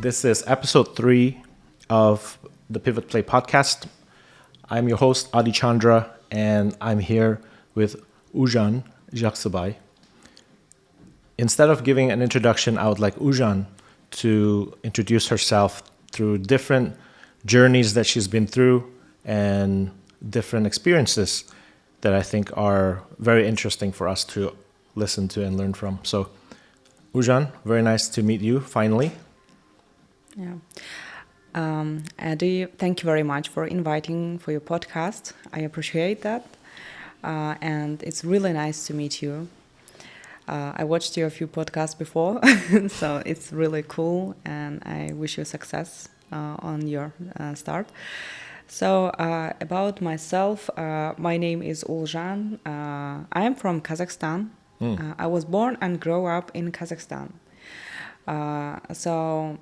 This is episode 3 of the Pivot Play podcast. I'm your host, Adi Chandra, and I'm here with Ulzhan Zhaksybay. Instead of giving an introduction, I would like Ulzhan to introduce herself through different journeys that she's been through and different experiences that I think are very interesting for us to listen to and learn from. So, Ulzhan, very nice to meet you finally. Yeah. Adi, thank you very much for inviting for your podcast. I appreciate that. And it's really nice to meet you. I watched your few podcasts before, so it's really cool, and I wish you success on your start. So about myself, my name is Ulzhan. I am from Kazakhstan. I was born and grew up in Kazakhstan. So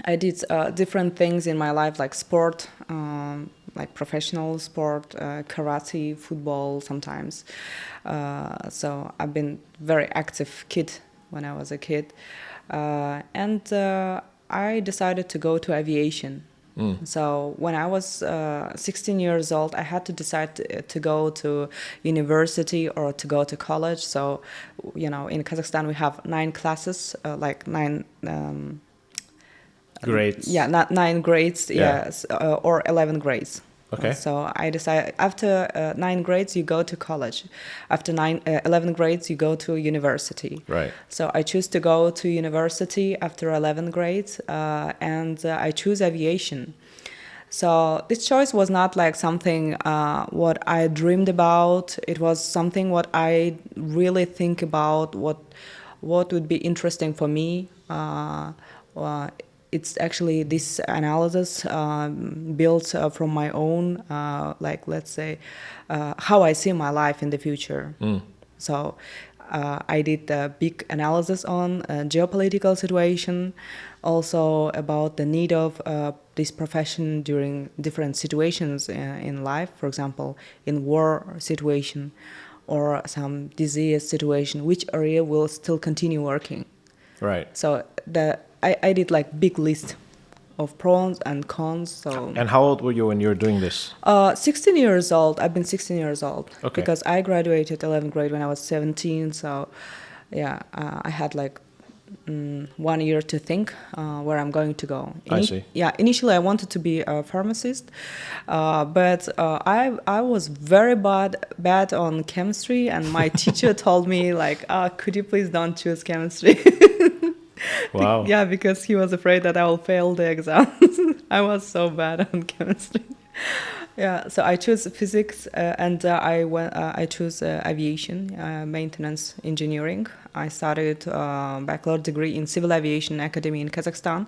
I did different things in my life, like sport, like professional sport, karate, football sometimes. So I've been very active kid when I was a kid. And I decided to go to aviation. So when I was 16 years old, I had to decide to go to university or to go to college. So, you know, in Kazakhstan, we have 9 classes, like 9... grades. Yeah, not 9 grades, yes, or 11 grades. Okay. So I decided after 9 grades, you go to college. After 11 grades, you go to university. Right. So I choose to go to university after 11 grades, and I choose aviation. So this choice was not like something what I dreamed about. It was something what I really think about, what would be interesting for me. It's actually this analysis built from my own, like, let's say, how I see my life in the future. So I did a big analysis on geopolitical situation, also about the need of this profession during different situations in life, for example, in war situation or some disease situation, which area will still continue working. Right. So I did like big list of pros and cons. So. And how old were you when you were doing this? 16 years old. I've been 16 years old. Okay. Because I graduated 11th grade when I was 17. So, yeah, I had like 1 year to think where I'm going to go. I see. Yeah, initially I wanted to be a pharmacist, but I was very bad on chemistry, and my teacher told me like, could you please don't choose chemistry? Wow. Yeah, because he was afraid that I will fail the exams. I was so bad on chemistry. Yeah, so I chose physics, and I chose aviation, maintenance engineering. I studied bachelor degree in Civil Aviation Academy in Kazakhstan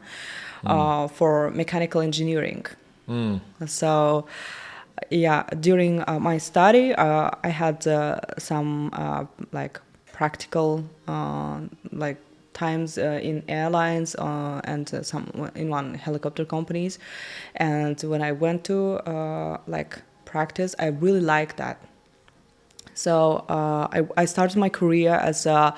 for mechanical engineering. So, yeah, during my study, I had some like practical like times in airlines and some in one helicopter companies, and when I went to like practice, I really liked that. So I started my career as a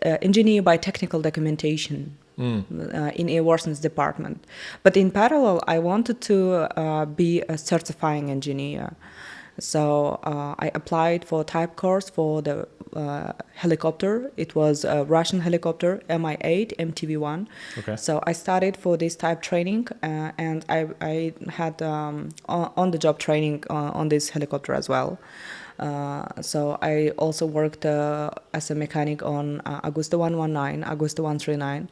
engineer by technical documentation in Airworthiness department, but in parallel I wanted to be a certifying engineer. So I applied for type course for the helicopter. It was a Russian helicopter, Mi-8, MTV-1. Okay. So I studied for this type training, and I had on-the-job training on this helicopter as well. So I also worked as a mechanic on Agusta 119, Agusta 139.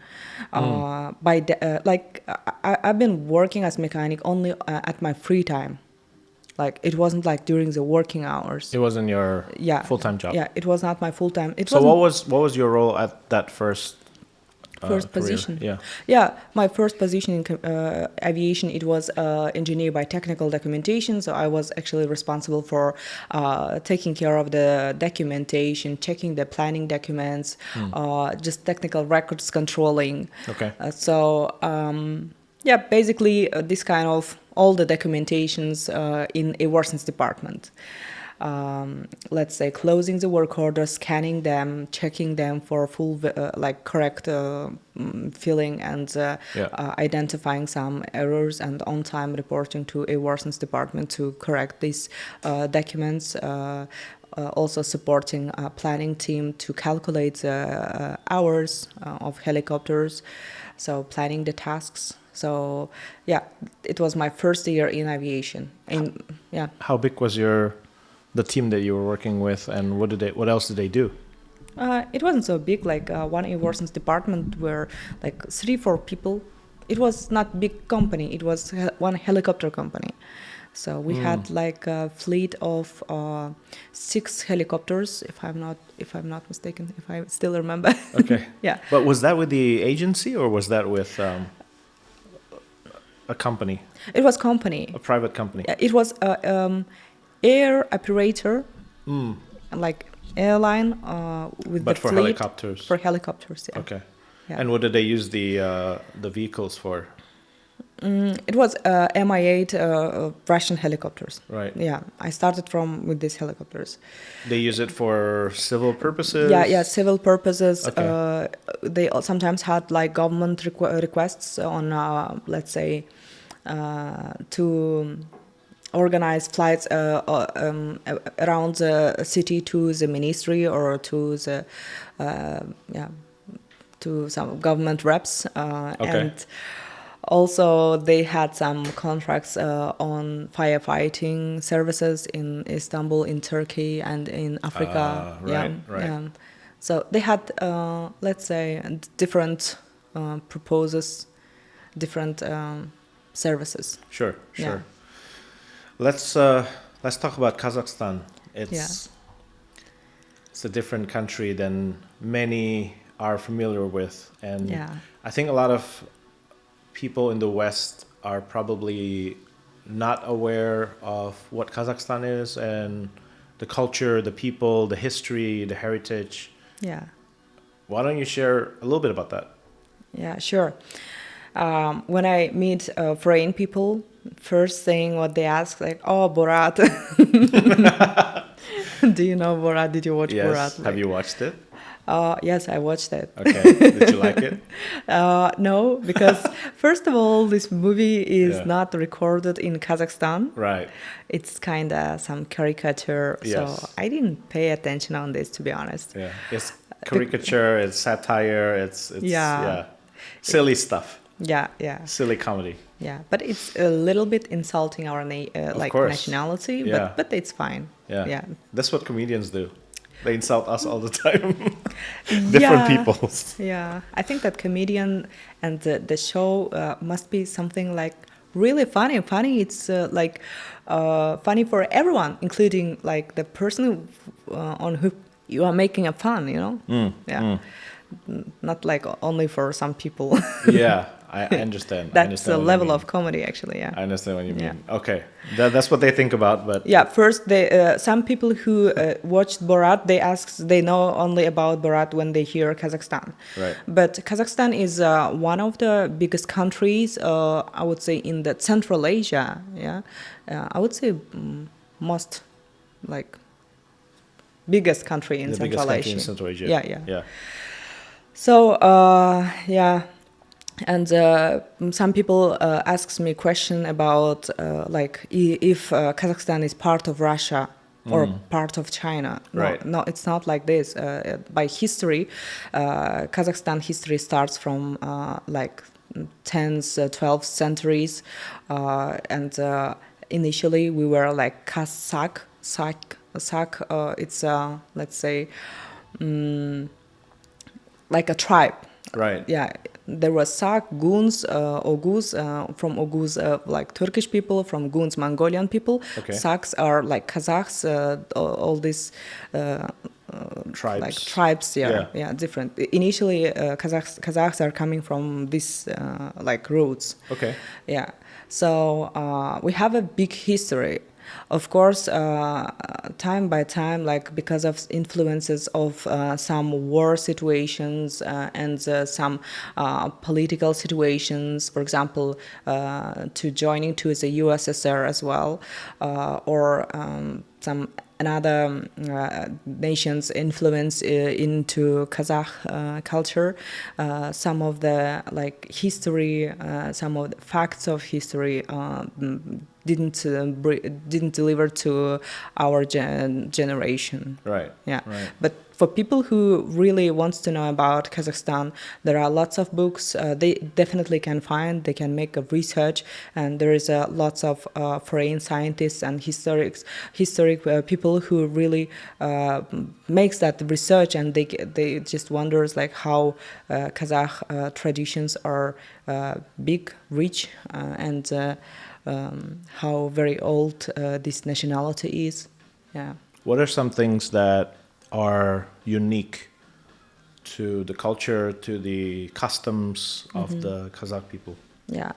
I've been working as mechanic only at my free time. Like, it wasn't like during the working hours. It wasn't your full-time job. Yeah, it was not my full-time. So what was your role at that first position? Yeah. Yeah, my first position in aviation, it was engineer by technical documentation. So I was actually responsible for taking care of the documentation, checking the planning documents, just technical records controlling. Okay. Yeah, basically this kind of all the documentations in Airworthiness department. let's say, closing the work orders, scanning them, checking them for full, correct filling, and identifying some errors, and on-time reporting to Airworthiness department to correct these documents. Also supporting a planning team to calculate the hours of helicopters, so planning the tasks. So yeah, it was my first year in aviation. How big was the team that you were working with, and what else did they do? It wasn't so big. Like one Airworthiness department were like 3-4 people. It was not big company. It was one helicopter company. So we had like a fleet of 6 helicopters, if I'm not mistaken, if I still remember. Okay. Yeah. But was that with the agency, or was that with a company? It was company. A private company. It was air operator, like airline with but the for fleet. helicopters. For helicopters, yeah. Okay. Yeah. And what did they use the vehicles for? It was Mi-8 Russian helicopters. Right. Yeah, I started with these helicopters. They use it for civil purposes? Yeah, civil purposes. Okay. They sometimes had like government requests on, let's say, to organize flights around the city to the ministry or to the, to some government reps. Okay. And also, they had some contracts on firefighting services in Istanbul, in Turkey, and in Africa. Right. So they had, let's say, different proposals, different services. Sure. Yeah. Let's talk about Kazakhstan. It's a different country than many are familiar with, and I think a lot of people in the West are probably not aware of what Kazakhstan is and the culture, the people, the history, the heritage. Yeah. Why don't you share a little bit about that? Yeah, sure. When I meet foreign people, first thing what they ask, like, "Oh, Borat." Do you know Borat? Did you watch Borat? Yes. Have you watched it? Yes, I watched it. Okay. Did you like it? No, because first of all, this movie is not recorded in Kazakhstan. Right. It's kind of some caricature, so I didn't pay attention on this, to be honest. Yeah, it's caricature, it's satire, it's silly stuff. Yeah. Silly comedy. Yeah, but it's a little bit insulting our nationality, but it's fine. Yeah. That's what comedians do. They insult us all the time. Different peoples. Yeah, I think that comedian and the show must be something like really funny. It's funny for everyone, including like the person on who you are making a fun. You know, not like only for some people. Yeah, I understand. That's the level of comedy, actually. Yeah, I understand what you mean. Okay, that's what they think about, but first some people who watched Borat, they know only about Borat when they hear Kazakhstan. Right. But Kazakhstan is one of the biggest countries, I would say, in the Central Asia. Yeah, I would say most biggest country in Central Asia. Yeah. So and some people asks me question about if Kazakhstan is part of Russia or part of China. No, it's not like this. By history, Kazakhstan history starts from 10th, 12th centuries, and initially we were like Kazakh. It's let's say like a tribe. Right. Yeah, there were Sak, Guns, Oghuz, from Oghuz, like Turkish people, from Guns, Mongolian people. Okay. Saks are like Kazakhs, all these tribes. Like tribes, different. Initially, Kazakhs are coming from these roots. Okay. Yeah, so we have a big history. Of course, time by time, because of influences of some war situations and some political situations, for example, to joining to the USSR as well, or some another nations' influence into Kazakh culture. Some of the history, some of the facts of history didn't deliver to our generation. Right. Yeah. Right. But for people who really wants to know about Kazakhstan, there are lots of books they definitely can find. They can make a research, and there is lots of foreign scientists and historic people who really makes that research, and they just wonders how Kazakh traditions are big, rich, and how very old this nationality is. Yeah. What are some things that are unique to the culture, to the customs of the Kazakh people? Yeah.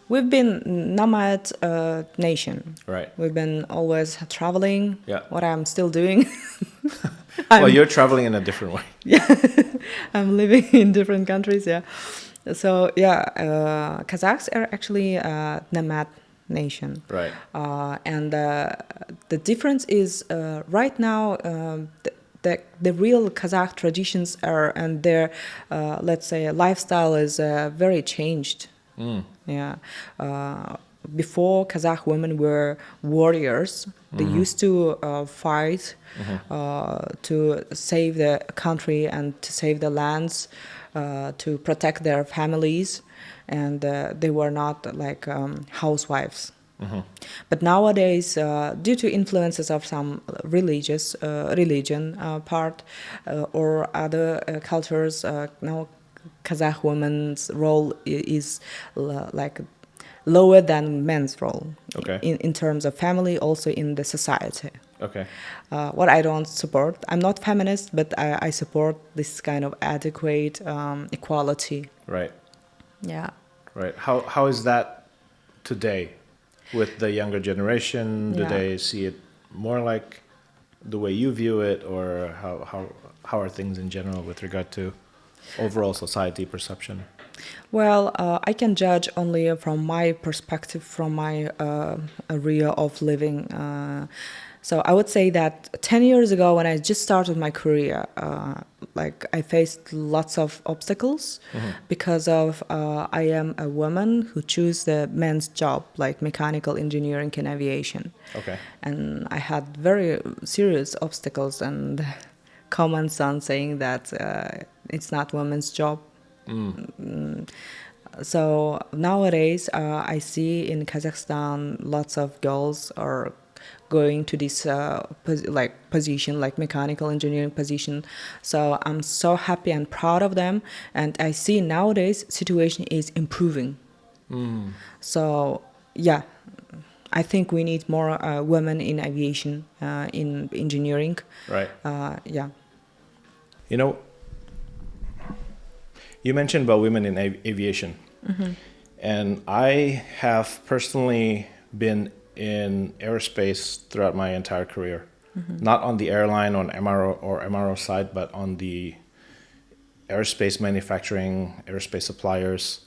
We've been nomad nation. Right. We've been always traveling. Yeah. What I'm still doing. Well, you're traveling in a different way. Yeah. I'm living in different countries. Yeah. So yeah, Kazakhs are actually a nomad nation. Right. And the difference is right now the real Kazakh traditions are, and their let's say lifestyle is very changed. Yeah. Before, Kazakh women were warriors. They used to fight to save the country and to save the lands, to protect their families, and they were not housewives. But nowadays, due to influences of some religion part or other cultures, now Kazakh women's role is lower than men's role. Okay. In terms of family, also in the society. Okay. What I don't support, I'm not feminist, but I support this kind of adequate equality. Right. Yeah. Right. How is that today with the younger generation? Do Yeah. they see it more like the way you view it, or how are things in general with regard to overall society perception? Well, I can judge only from my perspective, from my area of living. So I would say that 10 years ago, when I just started my career, I faced lots of obstacles because of I am a woman who chose the men's job, like mechanical engineering and aviation. Okay. And I had very serious obstacles and comments on saying that it's not women's job. So nowadays, I see in Kazakhstan lots of girls are going to this position, like mechanical engineering position. So I'm so happy and proud of them, and I see nowadays situation is improving. So yeah, I think we need more women in aviation, in engineering. Right. Yeah. You know, you mentioned about women in aviation, and I have personally been in aerospace throughout my entire career, not on the airline or MRO side, but on the aerospace manufacturing, aerospace suppliers.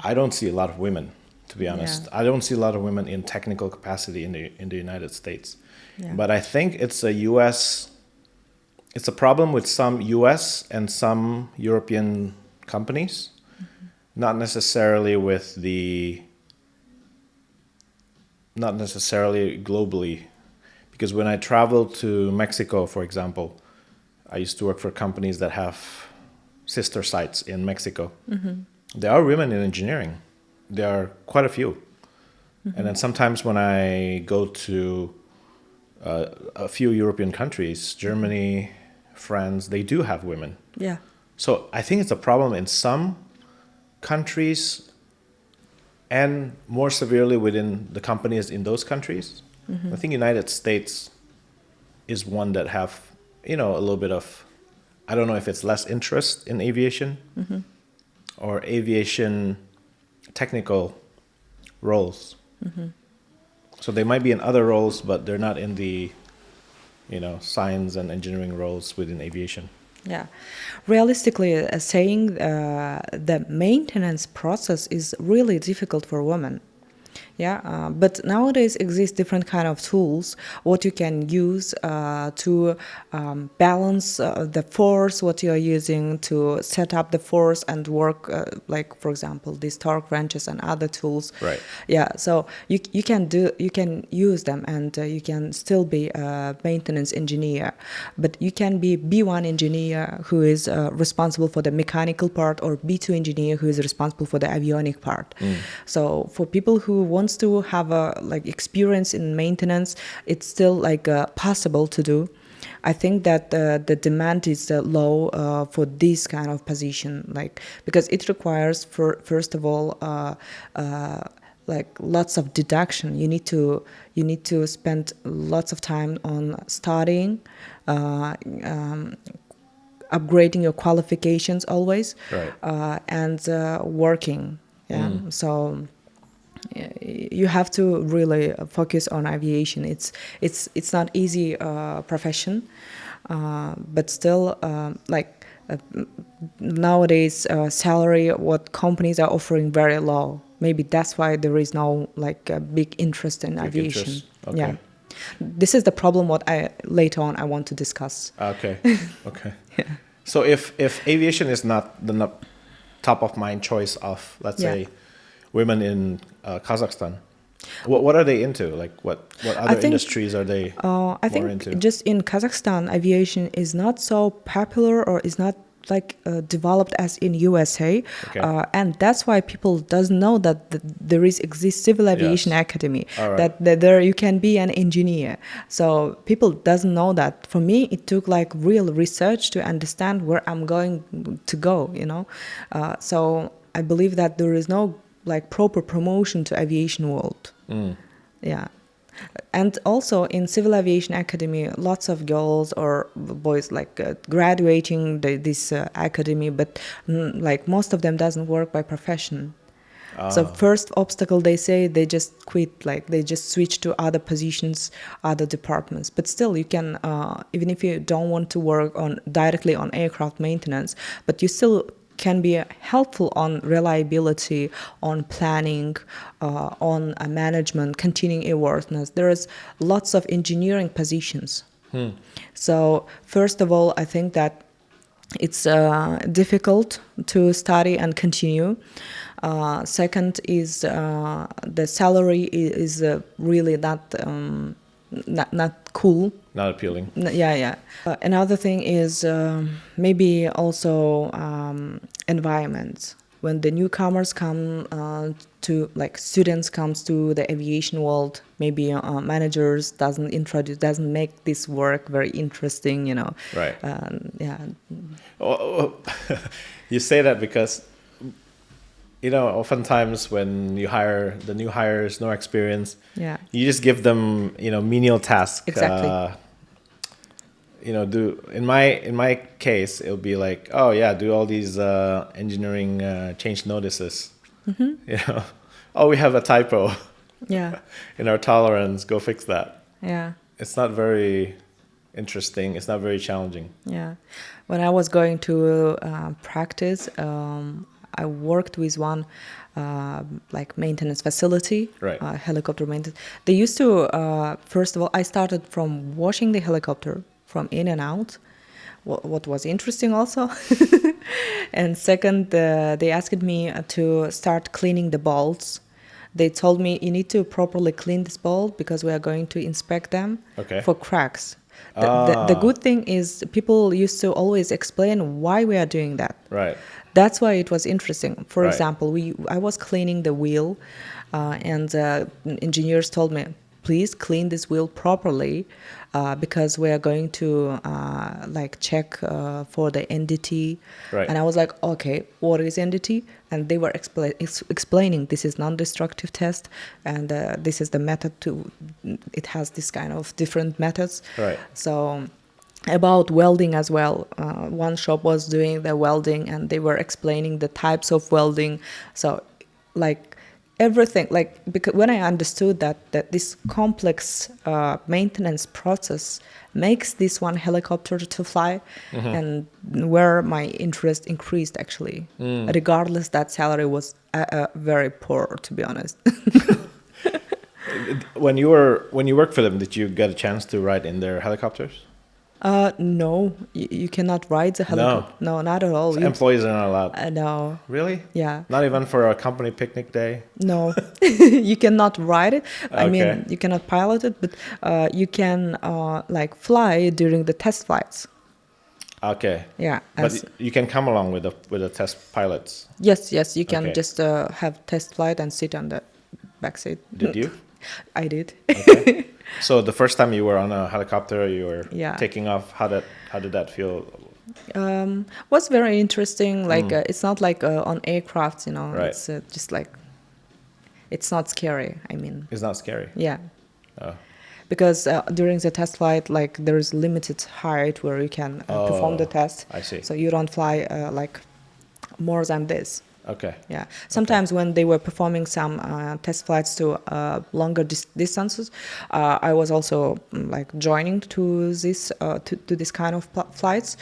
I don't see a lot of women, to be honest. Yeah. I don't see a lot of women in technical capacity in the United States. Yeah. But I think it's a problem with some US and some European companies, not necessarily globally. Because when I traveled to Mexico, for example, I used to work for companies that have sister sites in Mexico. There are women in engineering. There are quite a few. And then sometimes when I go to a few European countries, Germany, France, they do have women. Yeah. So I think it's a problem in some countries and more severely within the companies in those countries. I think United States is one that have, a little bit of, I don't know if it's less interest in aviation or aviation technical roles. So they might be in other roles, but they're not in the, science and engineering roles within aviation. Yeah. Realistically saying, the maintenance process is really difficult for women. Yeah, but nowadays exist different kind of tools what you can use to balance the force what you are using to set up the force and work like for example these torque wrenches and other tools. Right. Yeah, so you can use them and you can still be a maintenance engineer, but you can be B1 engineer who is responsible for the mechanical part, or B2 engineer who is responsible for the avionic part. So for people who wants to have a like experience in maintenance, it's still like possible to do. I think that the demand is low for this kind of position, like because it requires first of all like lots of deduction. You need to spend lots of time on studying, upgrading your qualifications always, Right. and working. Yeah, so you have to really focus on aviation. It's not easy profession, but still like nowadays salary what companies are offering very low. Maybe that's why there is no like a big interest in aviation. Interest. Okay. Yeah, this is the problem what I later on I want to discuss. Okay. Okay. So if aviation is not the top of mind choice of, let's say, women in Kazakhstan, what are they into? Like what other industries are they I think into? just in Kazakhstan, aviation is not so popular or is not like developed as in USA, and that's why people doesn't know that there exists civil aviation academy, that there you can be an engineer. So people doesn't know that. For me, it took like real research to understand where I'm going to go, you know. So I believe that there is no like proper promotion to aviation world. Yeah. And also in civil aviation academy, lots of girls or boys like graduating this academy, but like most of them doesn't work by profession. So first obstacle, they say they just quit, like they just switch to other positions, other departments. But still you can, even if you don't want to work directly on aircraft maintenance, but you still can be helpful on reliability, on planning, on management, continuing airworthiness. There is lots of engineering positions. So first of all, I think that it's difficult to study and continue. Second is the salary is really not cool. Not appealing. Yeah. Another thing is maybe also environment. When the newcomers come to, like students comes to the aviation world, maybe managers doesn't make this work very interesting, you know. Right. Yeah. You say that because, you know, oftentimes when you hire the new hires, no experience, you just give them, you know, menial tasks. Exactly. You know, in my case, it'll be like, oh yeah, do all these engineering change notices. You know, oh, we have a typo. Yeah. In our tolerance, go fix that. Yeah. It's not very interesting. It's not very challenging. Yeah. When I was going to practice, I worked with one like maintenance facility, helicopter maintenance. They used to, first of all, I started from washing the helicopter from in and out, what was interesting also. And second, they asked me to start cleaning the bolts. They told me you need to properly clean this bolt because we are going to inspect them for cracks. The good thing is people used to always explain why we are doing that. Right. That's why it was interesting. For example, I was cleaning the wheel, and engineers told me, please clean this wheel properly because we are going to like check for the NDT. Right. And I was like, okay, what is NDT? And they were explaining this is non-destructive test, and this is the method it has this kind of different methods. Right. So about welding as well, one shop was doing the welding and they were explaining the types of welding. So like everything, like, because when I understood that this complex maintenance process makes this one helicopter to fly, and where my interest increased actually, regardless that salary was very poor, to be honest. When you worked for them, did you get a chance to ride in their helicopters? No, you cannot ride the helicopter. No, not at all. So employees are not allowed. No. Really? Yeah. Not even for a company picnic day? No, you cannot ride it. I mean, Okay. you cannot pilot it, but you can like fly during the test flights. Okay. Yeah. But you can come along with the test pilots. Yes, you can Okay. just have test flight and sit on the back seat. Did you? I did. Okay. So the first time you were on a helicopter, you were Yeah. taking off. How did that feel? Was very interesting. Like it's not like on aircraft, you know. Right. It's just like it's not scary. I mean, It's not scary. yeah. Oh. Because during the test flight, like there is limited height where you can perform the test. I see. So you don't fly like more than this. Okay. Yeah. Sometimes when they were performing some test flights to longer distances, I was also like joining to this to this kind of flights,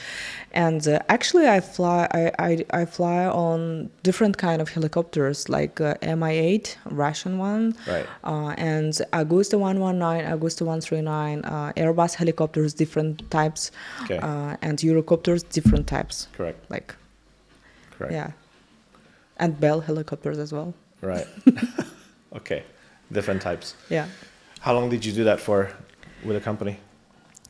and actually I fly on different kind of helicopters like Mi-8 Russian one, Right. and Agusta 119, Agusta 139, Airbus helicopters different types, Okay. and Eurocopters different types. Correct. Like Correct. yeah. And Bell helicopters as well. Right. Okay. Different types. Yeah. How long did you do that for with a company?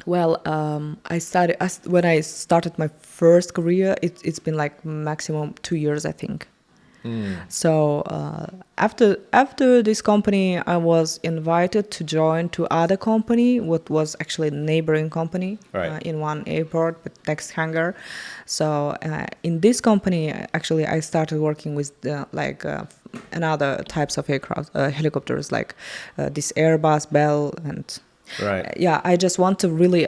Well, when I started my first career. It's been like maximum 2 years, I think. So after this company, I was invited to join to other company, what was actually a neighboring company, Right. in one airport, but next hangar. So in this company, actually, I started working with another types of aircraft, helicopters, like this Airbus, Bell, and Right. yeah. I just want to really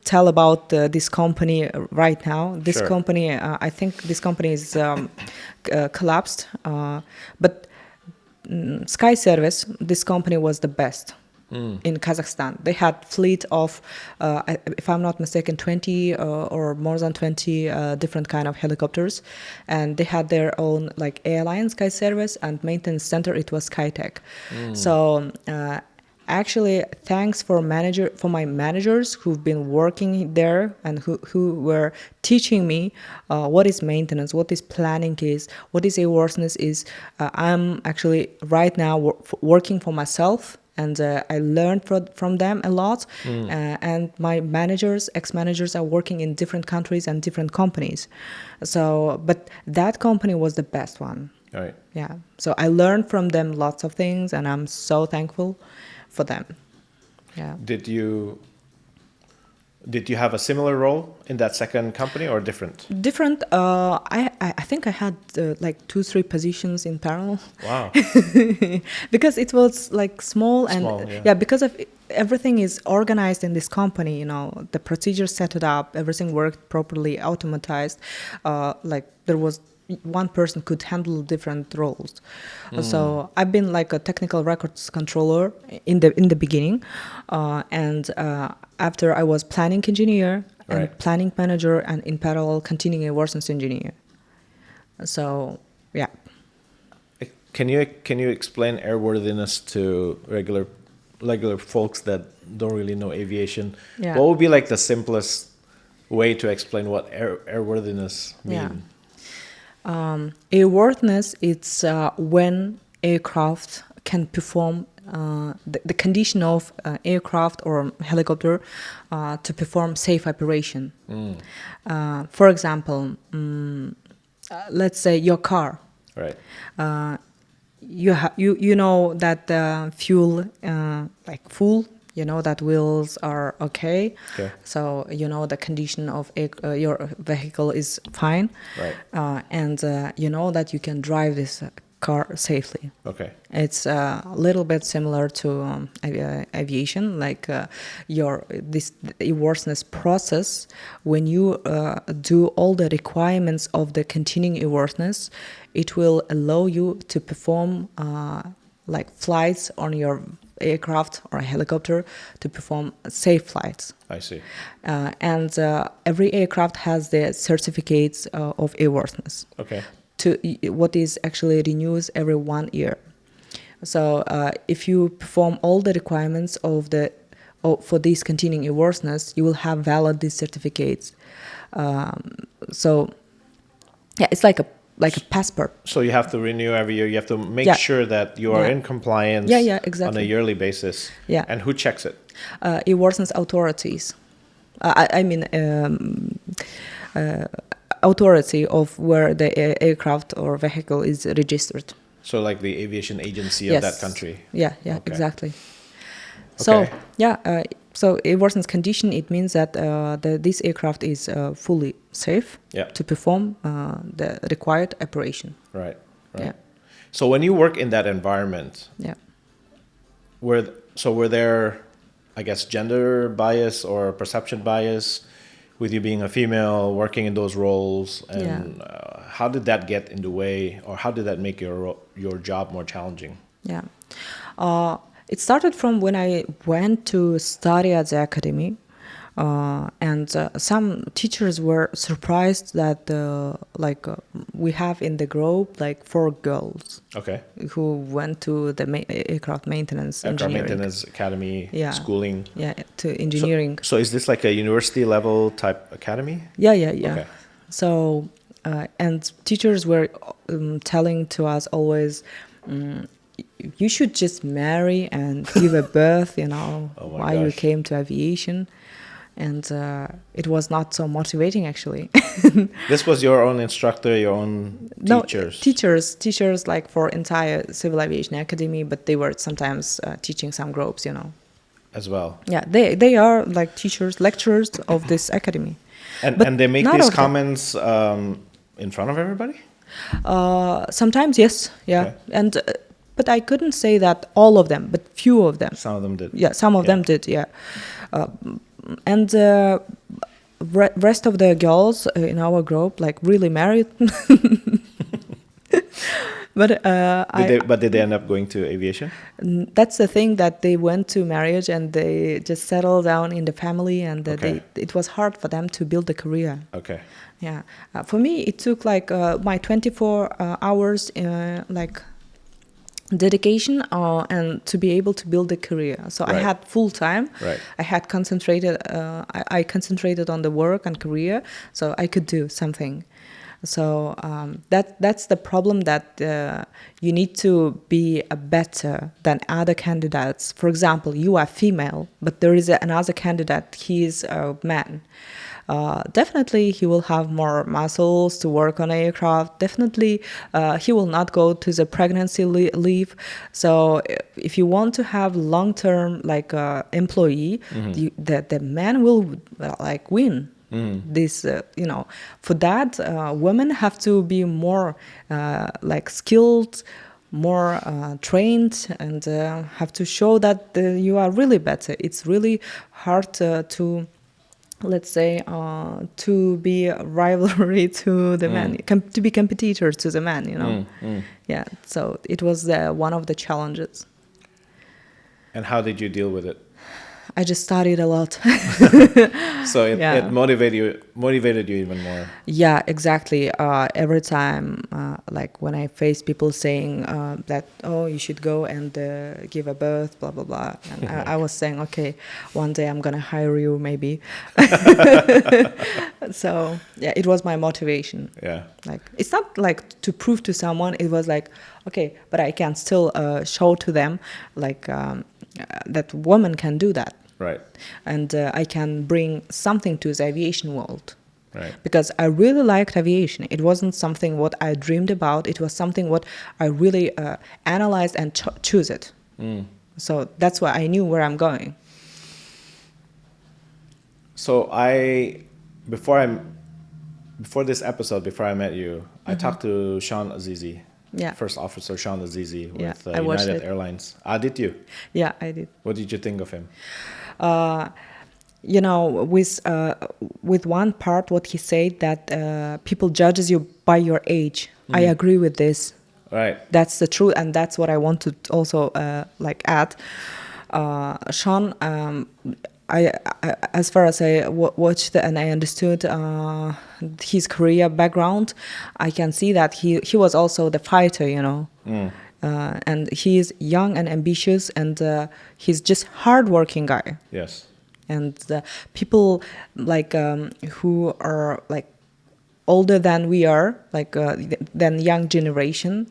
tell about this company right now. This Sure. company, I think this company is collapsed, but Sky Service, this company was the best in Kazakhstan. They had fleet of, if I'm not mistaken, 20 or more than 20 different kind of helicopters, and they had their own like airline, Sky Service, and maintenance center. It was SkyTech. So. Actually, thanks for my managers who've been working there and who were teaching me what is maintenance, what is planning is, what is airworthiness is. I'm actually right now working for myself, and I learned from them a lot. And my ex-managers are working in different countries and different companies. So, but that company was the best one. Right. Yeah. So I learned from them lots of things, and I'm so thankful for them. Yeah. Did you have a similar role in that second company or different? Different. I think I had like 2-3 positions in parallel. Wow. Because it was like small and yeah. because of everything is organized in this company, you know, the procedures set it up, everything worked properly, automatized. Like there was one person could handle different roles. So I've been like a technical records controller in the beginning, and after I was planning engineer and Right. planning manager, and in parallel continuing airworthiness engineer. So yeah. Can you explain airworthiness to regular folks that don't really know aviation? Yeah. What would be like the simplest way to explain what airworthiness mean? Yeah. Airworthiness, it's when aircraft can perform the condition of aircraft or helicopter to perform safe operation. For example, let's say your car. Right. You know that fuel like full. You know that wheels are okay. So you know the condition of your vehicle is fine. Right. And you know that you can drive this car safely. Okay. It's a little bit similar to aviation, like this airworthiness process. When you do all the requirements of the continuing airworthiness, it will allow you to perform like flights on your aircraft or a helicopter to perform safe flights. I see. And every aircraft has the certificates of airworthiness. Okay. What is actually renewed every 1 year. So if you perform all the requirements for this continuing airworthiness, you will have valid these certificates. So yeah, it's like a passport. So you have to renew every year. You have to make sure that you are in compliance exactly. on a yearly basis. Yeah. And who checks it? Airworthiness authorities. Authority of where the aircraft or vehicle is registered. So like the aviation agency of that country. Yeah, okay. Exactly. So so airworthiness condition, it means that this aircraft is fully safe to perform the required operation. Right. Yeah. So when you work in that environment, were there, I guess, gender bias or perception bias with you being a female working in those roles, and how did that get in the way, or how did that make your job more challenging? Yeah. It started from when I went to study at the academy, and some teachers were surprised that we have in the group like 4 girls who went to the aircraft maintenance academy, schooling. Yeah, to engineering. So is this like a university level type academy? Yeah. Okay. So, and teachers were telling to us always, you should just marry and give a birth, why you came to aviation. And it was not so motivating, actually. This was your own instructor, your own teachers? No, teachers like for entire Civil Aviation Academy, but they were sometimes teaching some groups, As well? Yeah, they are like teachers, lecturers of this academy. And they make these comments in front of everybody? Sometimes, yes, yeah. Okay. And but I couldn't say that all of them, but few of them. Some of them did. Yeah, some of them did, yeah. And rest of the girls in our group like really married. But did they end up going to aviation? That's the thing, that they went to marriage and they just settled down in the family, and it was hard for them to build a career. Okay. Yeah. For me, it took like my 24 hours dedication and to be able to build a career. So I had full time. I had concentrated. I concentrated on the work and career, so I could do something. So that's the problem, that you need to be better than other candidates. For example, you are female, but there is another candidate. He is a man. Definitely he will have more muscles to work on aircraft. Definitely he will not go to the pregnancy leave. So if you want to have long-term employee, the man will win. This, for that, women have to be more skilled, more trained, and have to show that you are really better. It's really hard to let's say, to be a rivalry to the man, to be competitors to the man, Yeah, so it was one of the challenges. And how did you deal with it? I just studied a lot. So it motivated you even more. Yeah, exactly. Every time, when I face people saying that, oh, you should go and give a birth, blah, blah, blah. And I was saying, okay, one day I'm going to hire you, maybe. So, yeah, it was my motivation. Yeah. It's not to prove to someone. It was okay, but I can still show to them, that women can do that. Right. And I can bring something to the aviation world. Right. Because I really liked aviation. It wasn't something what I dreamed about. It was something what I really analyzed and choose it. So that's why I knew where I'm going. So before this episode, before I met you, I talked to Sean Azizi. Yeah. First Officer Sean Azizi with United Airlines. Did you? Yeah, I did. What did you think of him? With one part, what he said, that people judges you by your age. I agree with this. Right. That's the truth, and that's what I want to also add. Sean, I as far as I watched and I understood his career background, I can see that he was also the fighter, and he is young and ambitious, and he's just hardworking guy. Yes. And people like who are like older than we are, like than young generation.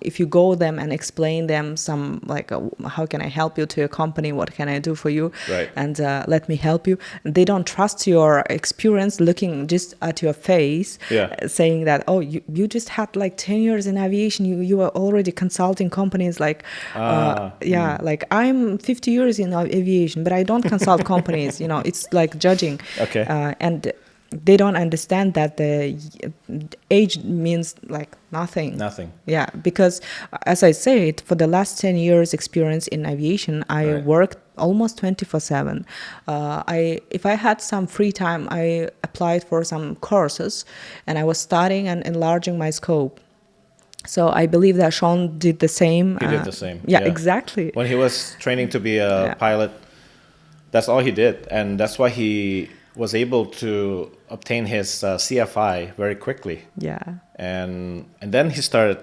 If you go them and explain them some like how can I help you to your company, what can I do for you, Right. and let me help you, they don't trust your experience looking just at your face, saying that, oh, you just had like 10 years in aviation, you are already consulting companies, like like I'm 50 years in aviation, but I don't consult companies, it's like judging. Okay. And they don't understand that the age means like nothing. Nothing. Yeah, because as I said, for the last 10 years experience in aviation, I worked almost 24/7. If I had some free time, I applied for some courses, and I was studying and enlarging my scope. So I believe that Sean did the same. He did the same. Yeah, exactly. When he was training to be a pilot, that's all he did, and that's why he was able to obtain his CFI very quickly. Yeah. And then he started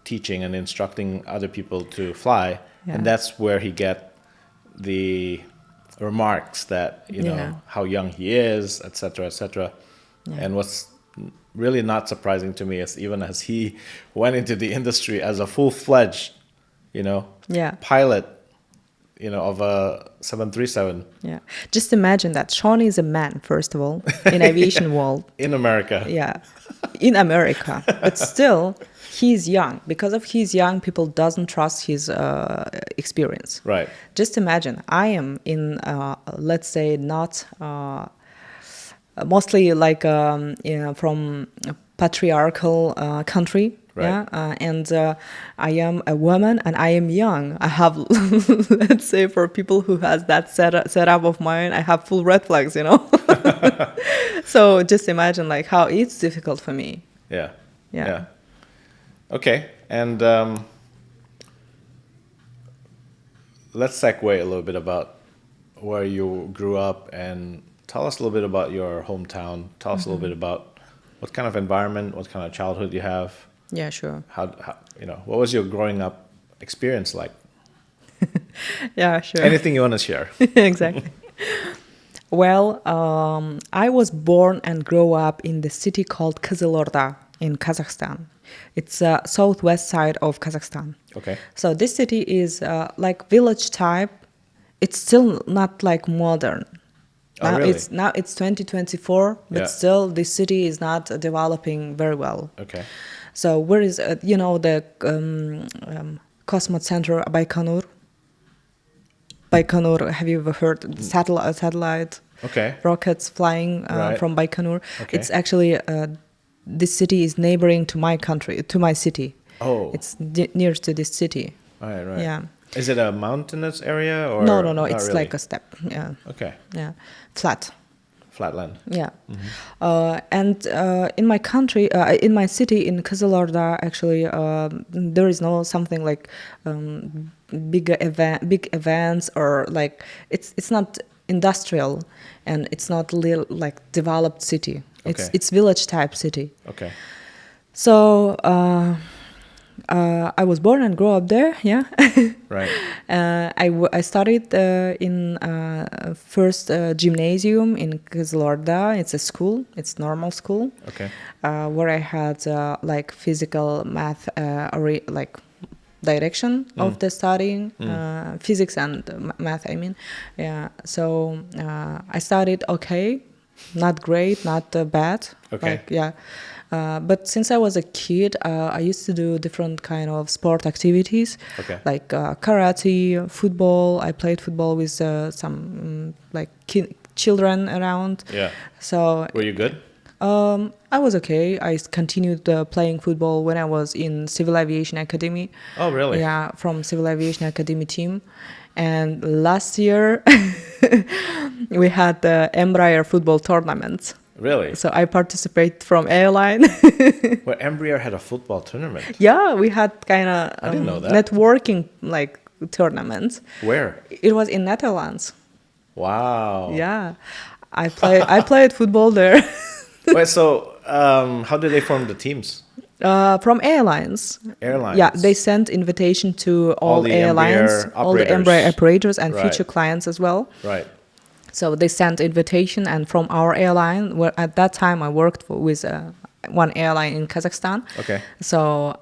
teaching and instructing other people to fly, and that's where he get the remarks that how young he is, etc., etc. And what's really not surprising to me is even as he went into the industry as a full-fledged, pilot, of a 737. Yeah. Just imagine that Sean is a man, first of all, in aviation world. In America. Yeah. In America. But still, he's young. Because of he's young, people doesn't trust his experience. Right. Just imagine, I am in, let's say, not mostly like from a patriarchal country. Right. Yeah, and I am a woman and I am young. I have, let's say, for people who has that setup of mine, I have full red flags, So just imagine like how it's difficult for me. Yeah. Okay, and let's segue a little bit about where you grew up, and tell us a little bit about your hometown. Tell us a little bit about what kind of environment, what kind of childhood you have. Yeah, sure. How what was your growing up experience like? Yeah, sure. Anything you want to share? Exactly. Well, I was born and grew up in the city called Qyzylorda in Kazakhstan. It's southwest side of Kazakhstan. Okay. So this city is like village type. It's still not like modern. Oh, really? It's 2024, but still this city is not developing very well. Okay. So where is the Cosmos Center Baikonur? Baikonur, have you ever heard satellite rockets flying from Baikonur? Okay. It's actually this city is neighboring to my country, to my city. Oh. It's near to this city. Right. Yeah. Is it a mountainous area or No. It's really? like a steppe. Yeah. Okay. Yeah. Flatland. Yeah. Mm-hmm. And in my country, in my city, in Qyzylorda, actually, there is no something like big events, or like it's not industrial, and it's not like developed city. It's village type city. Okay. So I was born and grew up there. Yeah. Right. I studied in first gymnasium in Qyzylorda. It's a school. It's normal school. Okay. Where I had like physical math, like direction of the studying, physics and math. I mean, yeah. So I studied okay, not great, not bad. Okay. Like, yeah. But since I was a kid, I used to do different kind of sport activities, like karate, football. I played football with some like children around. Yeah. So were you good? I was okay. I continued playing football when I was in Civil Aviation Academy. Oh, really? Yeah, from Civil Aviation Academy team. And last year we had the Embraer football tournament. Really? So I participate from airline. Well, Embraer had a football tournament. Yeah, we had kind of I didn't know that. networking like tournaments. Where? It was in Netherlands. Wow. Yeah, I played football there. Wait, so how did they form the teams? From airlines. Airlines. Yeah, they sent invitation to all the airlines, Embraer all the operators. Embraer operators and Right. future clients as well. Right. So they sent invitation, and from our airline, where at that time I worked with one airline in Kazakhstan. Okay. So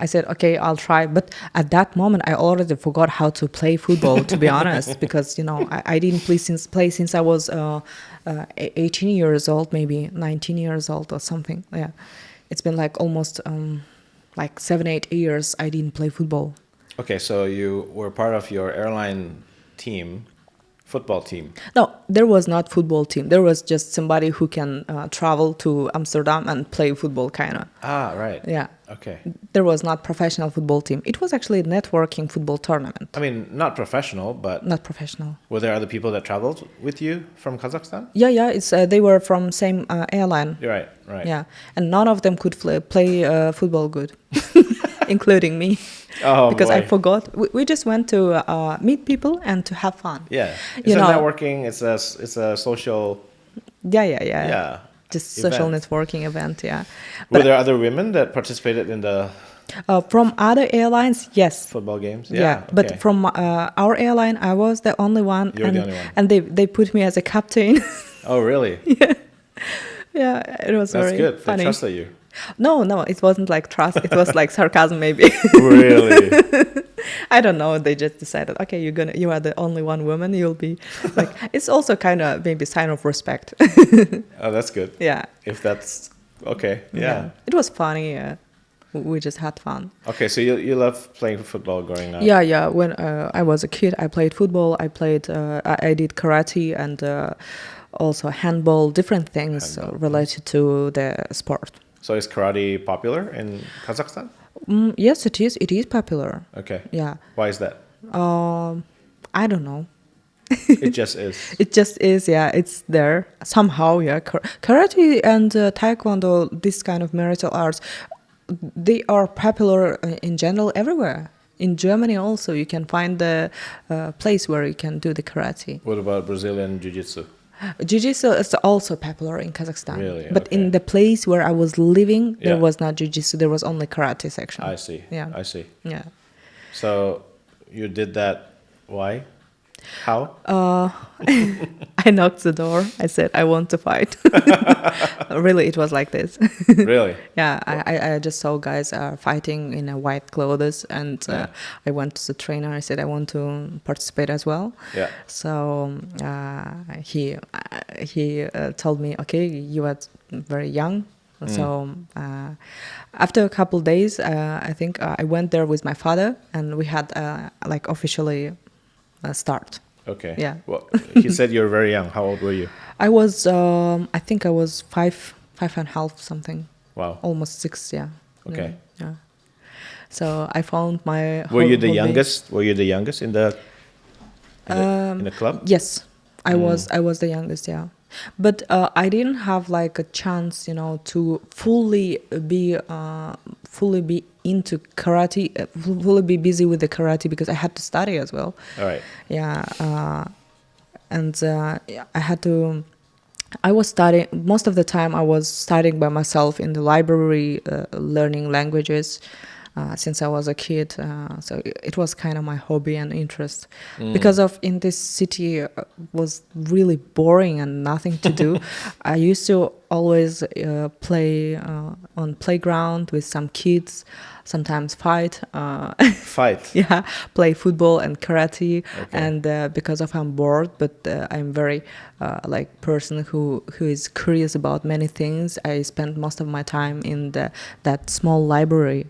I said, okay, I'll try. But at that moment, I already forgot how to play football, to be honest, because I didn't play since I was 18 years old, maybe 19 years old or something. Yeah, it's been like almost like 7-8 years I didn't play football. Okay, so you were part of your airline team, football team. No, there was not football team. There was just somebody who can travel to Amsterdam and play football, kind of. Ah, right. Yeah. Okay. There was not professional football team. It was actually a networking football tournament. I mean, not professional, but Not professional. were there other people that traveled with you from Kazakhstan? Yeah. It's they were from same airline. You're right, right. Yeah, and none of them could play football good, including me. Oh, Because I boy. forgot. We just went to meet people and to have fun. Yeah, it's You a know- networking. It's a social. Yeah. Just social event. networking event. Yeah. Were there other women that participated in the From other airlines, yes. football games? Yeah, okay. but from our airline, I was the only one. You were the only one. And they put me as a captain. Oh, really? Yeah, it was That's very good. They funny. trusted you. No, it wasn't like trust. It was like sarcasm, maybe. Really? I don't know. They just decided, okay, you are the only one woman. You'll be like. It's also kind of maybe sign of respect. Oh, that's good. Yeah. If that's okay. Yeah. It was funny. Yeah. We just had fun. Okay, so you love playing football growing up. Yeah. When I was a kid, I played football. I played. I did karate and also handball. Different things related to the sport. So is karate popular in Kazakhstan? Yes, it is. It is popular. Okay. Yeah. Why is that? I don't know. It just is. It just is. Yeah, it's there somehow. Yeah, karate and taekwondo, this kind of martial arts, they are popular in general everywhere. In Germany also, you can find the place where you can do the karate. What about Brazilian jiu-jitsu? Jiu-jitsu is also popular in Kazakhstan. Really? But Okay. in the place where I was living, there Yeah. was not jiu-jitsu. There was only karate section. I see. Yeah. I see. Yeah. So you did that. Why? How? I knocked the door. I said, I want to fight. Really, it was like this. Really? Yeah, I just saw guys fighting in white clothes, and Yeah. I went to the trainer. I said I want to participate as well. Yeah. So he told me, okay, you are very young. So after a couple of days, I think I went there with my father, and we had like officially start. Okay. Yeah. Well, he said you were very young. How old were you? I was, I think I was five and a half something. Wow. Almost 6, yeah. Okay. Yeah. So I found my. Were you the hobby. youngest? Were you the youngest in the in the club? Yes, I was. I was the youngest. Yeah, but I didn't have like a chance, to fully be into karate, fully be busy with the karate because I had to study as well. All right. Yeah, and I had to. I was studying most of the time. I was studying by myself in the library, learning languages. Since I was a kid, so it was kind of my hobby and interest. Because of in this city was really boring and nothing to do. I used to always play on playground with some kids, sometimes fight. Fight. Yeah, play football and karate. Okay. And because of I'm bored, but I'm very like person who is curious about many things. I spend most of my time in that small library.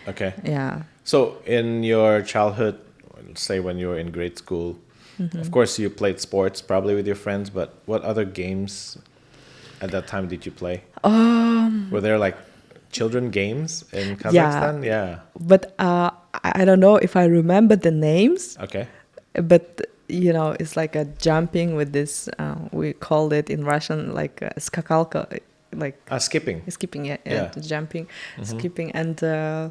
Okay. Yeah. So in your childhood, let's say when you were in grade school, of course you played sports probably with your friends, but what other games at that time did you play? Were there like children games in Kazakhstan? Yeah. But I don't know if I remember the names, Okay. but it's like a jumping with this, we called it in Russian like skakalka, like Skipping. skipping, Yeah. jumping, skipping. And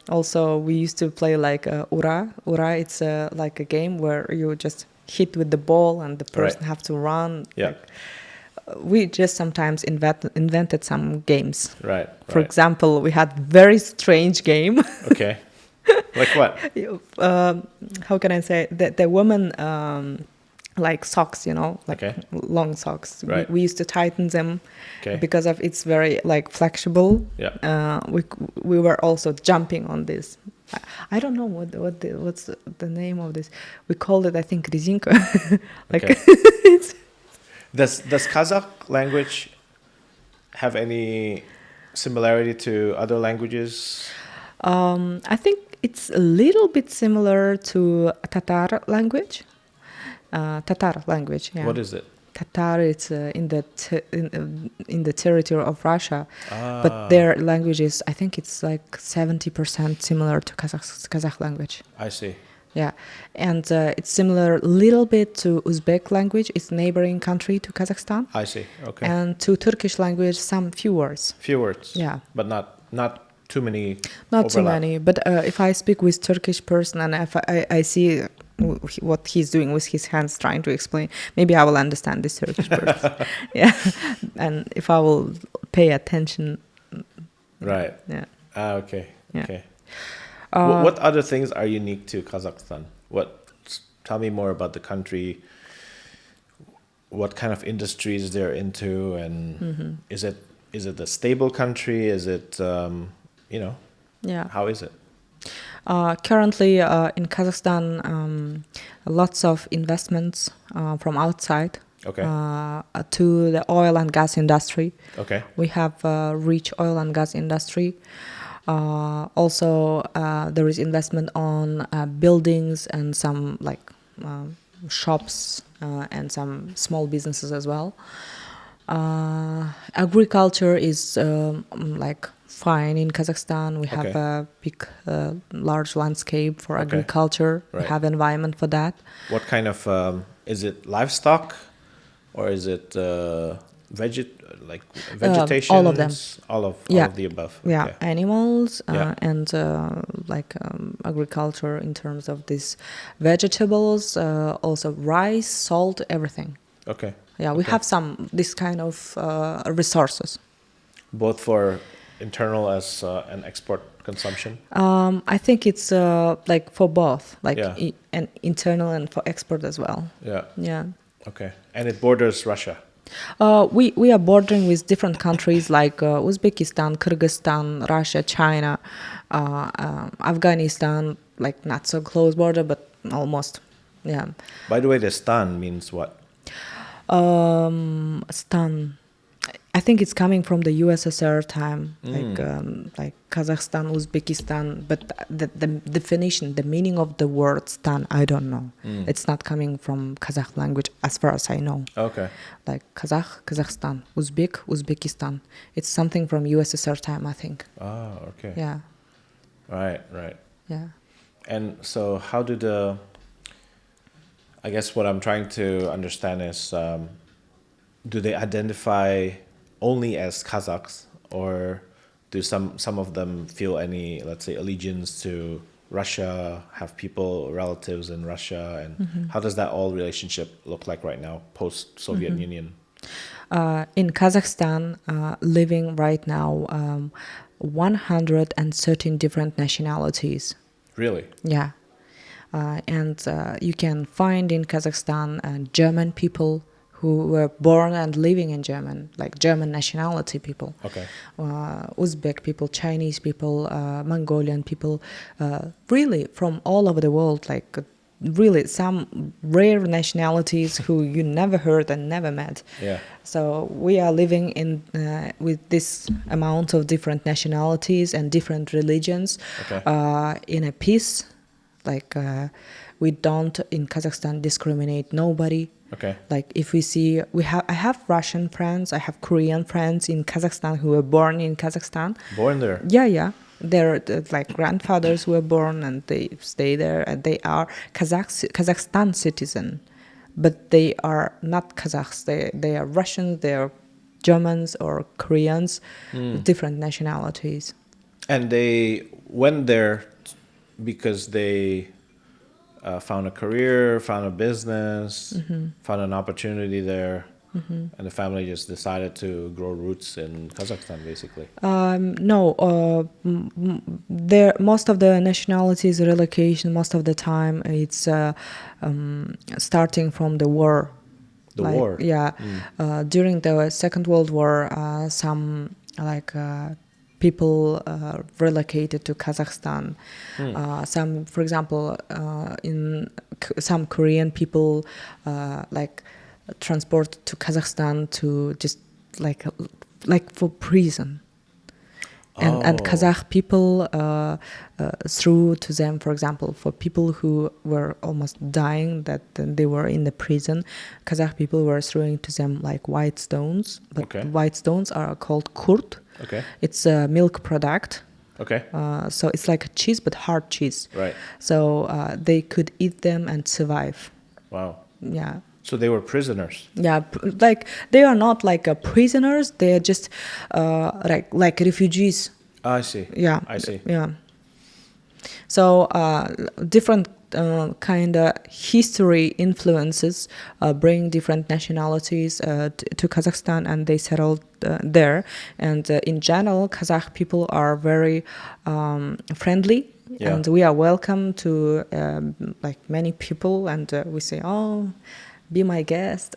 also we used to play like ura. Ura, it's like a game where you just hit with the ball and the person Right. have to run. Yeah. Like, we just sometimes invented some games. Right. For right. example, we had very strange game. Okay. Like what? How can I say that the woman like socks, like Okay. long socks. Right. We used to tighten them Okay. because of it's very like flexible. Yeah. We were also jumping on this. I don't know what's the name of this. We called it, I think, rezinka. Like Okay. it's, Does Kazakh language have any similarity to other languages? I think it's a little bit similar to Tatar language. Tatar language, yeah. What is it? Tatar, it's in the territory of Russia, Ah. but their language is, I think it's like 70% similar to Kazakh language. I see. Yeah, and it's similar a little bit to Uzbek language. It's neighboring country to Kazakhstan. I see. Okay. And to Turkish language, some few words. Few words. Yeah. But not too many. Not too overlap. many, but if I speak with Turkish person and if I see what he's doing with his hands trying to explain, maybe I will understand this Turkish person. Yeah, and if I will pay attention. Right. Yeah. Okay. Yeah. Okay. What other things are unique to Kazakhstan? Tell me more about the country. What kind of industries they're into, and is it a stable country? Is it Yeah. How is it? Currently, in Kazakhstan, lots of investments from outside Okay. to the oil and gas industry. Okay. We have a rich oil and gas industry. Also, there is investment on buildings and some like shops and some small businesses as well. Agriculture is like fine in Kazakhstan. We have Okay. a big, large landscape for Okay. agriculture. Right. We have environment for that. What kind of is it livestock, or is it vegetation? All of them. All of the above. Yeah, Okay. animals Yeah. and agriculture in terms of these vegetables, also rice, salt, everything. Okay. Yeah, we Okay. have some this kind of resources. Both for internal as and export consumption. I think it's like for both, like Yeah. and internal and for export as well. Yeah. Yeah. Okay. And it borders Russia. We are bordering with different countries like Uzbekistan, Kyrgyzstan, Russia, China, Afghanistan, like not so close border, but almost. Yeah. By the way, the stan means what? Stan. I think it's coming from the USSR time, like Kazakhstan, Uzbekistan. But the definition, the meaning of the word "stan," I don't know. It's not coming from Kazakh language, as far as I know. Okay. Like Kazakh, Kazakhstan, Uzbek, Uzbekistan. It's something from USSR time, I think. Ah, okay. Yeah, Right. yeah. And so how do I guess what I'm trying to understand is, do they identify only as Kazakhs, or do some of them feel any, let's say, allegiance to Russia, have people, relatives in Russia, and how does that all relationship look like right now, post-Soviet Union? In Kazakhstan, living right now 113 different nationalities. Really? Yeah. And you can find in Kazakhstan German people who were born and living in German, like German nationality people. Okay. Uzbek people, Chinese people, Mongolian people, really from all over the world, like really some rare nationalities who you never heard and never met. Yeah. So we are living in with this amount of different nationalities and different religions in a peace. Like we don't in Kazakhstan discriminate nobody. Okay. Like if we see, I have Russian friends, I have Korean friends in Kazakhstan who were born in Kazakhstan. Born there? Yeah. They're like grandfathers who were born and they stay there, and they are Kazakhstan citizen, but they are not Kazakhs. They are Russians, they are Germans or Koreans, different nationalities. And they went there because they found a career, found a business, found an opportunity there. and the family just decided to grow roots in Kazakhstan, basically. No, there most of the nationalities relocation. Most of the time, it's starting from the war. The war. Yeah, during the Second World War, some people relocated to Kazakhstan. Some, for example, some Korean people transported to Kazakhstan to just like for prison. And Kazakh people threw to them, for example, for people who were almost dying, that they were in the prison, Kazakh people were throwing to them like white stones. But white stones are called kurt. Okay. It's a milk product. Okay. So it's like a cheese, but hard cheese. Right. So they could eat them and survive. Wow. Yeah. So they were prisoners. Yeah, like they are not like prisoners. They are just like refugees. I see. Yeah. I see. Yeah. So different kind of history influences bring different nationalities to Kazakhstan, and they settled there. And in general, Kazakh people are very friendly. Yeah. And we are welcome to like many people, and we say, "Oh, be my guest."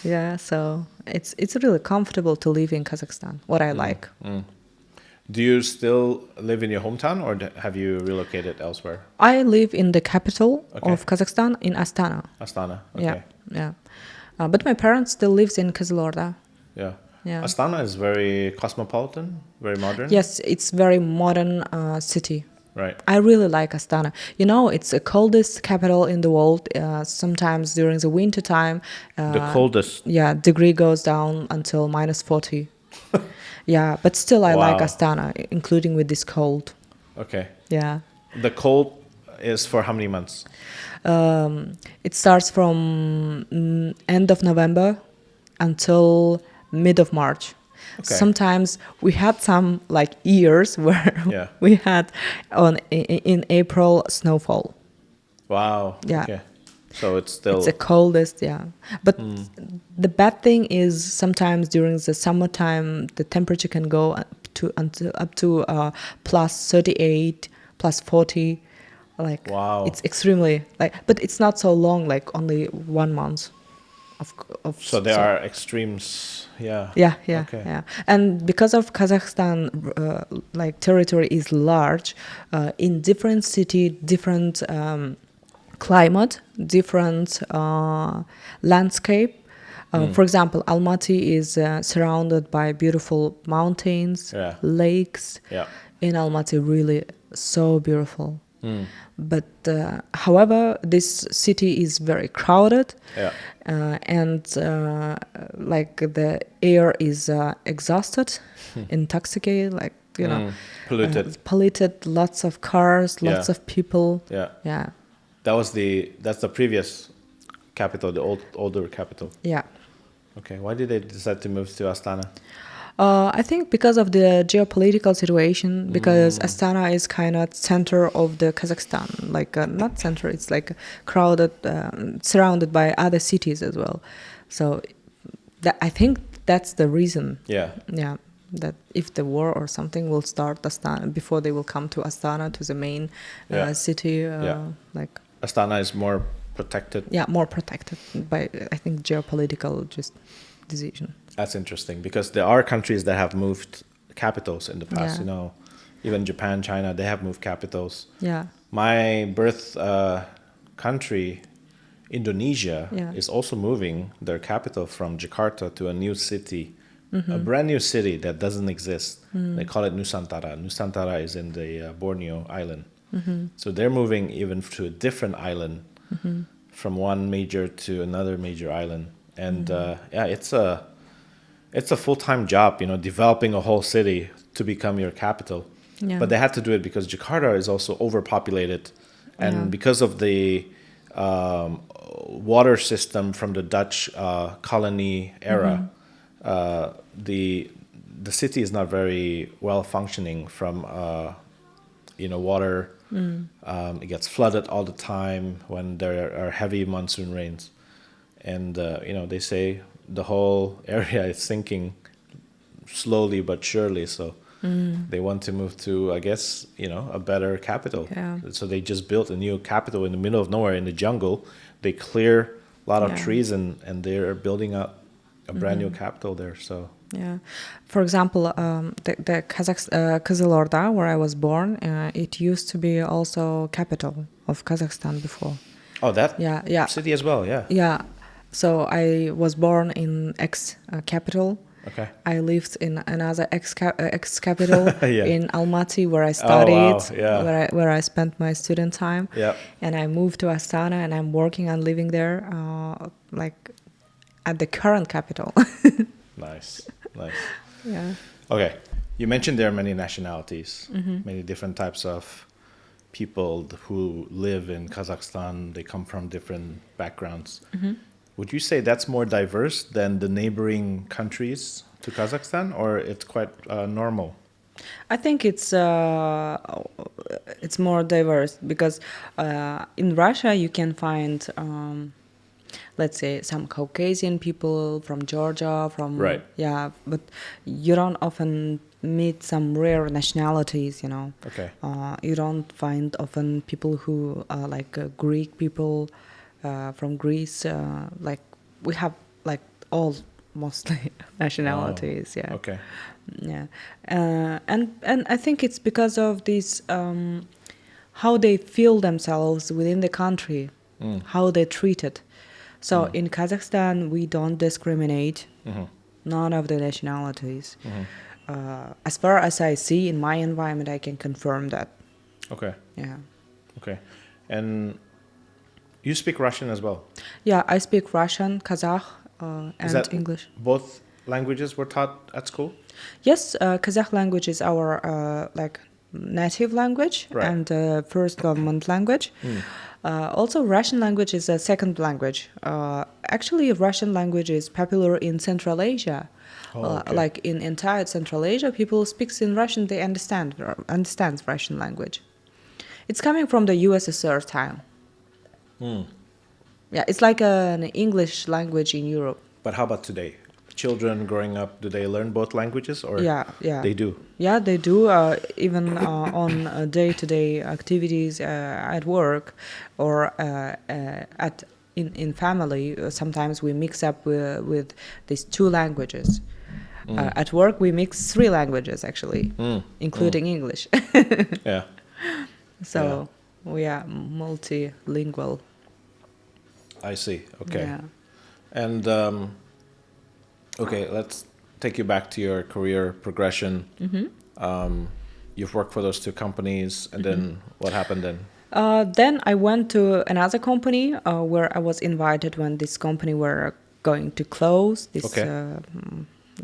Yeah, so it's really comfortable to live in Kazakhstan. What I like. Do you still live in your hometown, or have you relocated elsewhere? I live in the capital of Kazakhstan, in Astana. Astana. Okay. Yeah. But my parents still lives in Qyzylorda. Yeah. Yeah. Astana is very cosmopolitan, very modern. Yes, it's very modern city. Right. I really like Astana. You know, it's the coldest capital in the world. Sometimes during the winter time, The coldest. yeah, degree goes down until -40. Yeah, but still I like Wow. Astana, including with this cold. Okay. Yeah. The cold is for how many months? It starts from end of November until mid of March. Okay. Sometimes we had some like years where Yeah. we had in April snowfall. Wow. Yeah. Okay. So it's still. It's the coldest, yeah. But the bad thing is sometimes during the summertime the temperature can go up to plus 38, plus 40. Like Wow. it's extremely but it's not so long, like only 1 month. So there are extremes. Yeah. Yeah. Okay. Yeah. And because of Kazakhstan, like territory is large, in different city, different climate, different landscape. For example, Almaty is surrounded by beautiful mountains, lakes. Yeah. In Almaty, really so beautiful. But however, this city is very crowded. Yeah. And like the air is exhausted, intoxicated, like polluted, lots of cars, lots of people. Yeah. Yeah. That's the previous capital, the older capital. Yeah. Okay. Why did they decide to move to Astana? I think because of the geopolitical situation, because Astana is kind of center of the Kazakhstan, like not center, it's like crowded, surrounded by other cities as well. So I think that's the reason. Yeah. Yeah. That if the war or something will start Astana, before they will come to Astana, to the main city, like Astana is more protected. Yeah, more protected by, I think, geopolitical just decision. That's interesting, because there are countries that have moved capitals in the past. Yeah. You know, even Japan, China, they have moved capitals. Yeah. My birth country, Indonesia, is also moving their capital from Jakarta to a new city, a brand new city that doesn't exist. They call it Nusantara. Nusantara is in the Borneo island. So they're moving even to a different island, from one major to another major island. And it's a full-time job, you know, developing a whole city to become your capital. Yeah. But they had to do it because Jakarta is also overpopulated, and because of the water system from the Dutch colony era, the city is not very well functioning from water. It gets flooded all the time when there are heavy monsoon rains. and they say the whole area is sinking slowly but surely. So they want to move to, I guess, a better capital. Yeah. So they just built a new capital in the middle of nowhere in the jungle. They clear a lot of trees and they're building up a brand new capital there. So Yeah. For example, the Qyzylorda, where I was born, it used to be also capital of Kazakhstan before. oh, that Yeah. city as well. Yeah. Yeah. So I was born in ex-capital. Okay. I lived in another ex-capital Yeah. in Almaty, where I studied, wow. Yeah. where I spent my student time. Yeah. And I moved to Astana, and I'm working and living there, like at the current capital. Nice. Yeah. Okay. You mentioned there are many nationalities, many different types of people who live in Kazakhstan. They come from different backgrounds. Would you say that's more diverse than the neighboring countries to Kazakhstan, or it's quite normal? I think it's more diverse because in Russia you can find, let's say, some Caucasian people from Georgia, Right. Yeah, but you don't often meet some rare nationalities, Okay. You don't find often people who are like Greek people from Greece. Like we have like all mostly nationalities. Oh, Yeah. okay. Yeah, and I think it's because of this how they feel themselves within the country, how they're treated. So in Kazakhstan, we don't discriminate none of the nationalities. As far as I see in my environment, I can confirm that. Okay. Yeah. Okay. And you speak Russian as well? Yeah, I speak Russian, Kazakh, Is and that English. both languages were taught at school? Yes, Kazakh language is our like native language Right. and first government language. Also, Russian language is a second language. Actually, Russian language is popular in Central Asia. Oh, okay. Like in entire Central Asia, people speaks in Russian. They understands Russian language. It's coming from the USSR time. Yeah, it's like an English language in Europe. But how about today? Children growing up, do they learn both languages, or Yeah. they do? Yeah, they do. Even on day-to-day activities at work or in family, sometimes we mix up with these two languages. At work, we mix three languages actually, including English. Yeah. So we are multilingual. I see. Okay. Yeah. And okay, let's take you back to your career progression. You've worked for those two companies, and then what happened then? Then I went to another company where I was invited when this company were going to close. This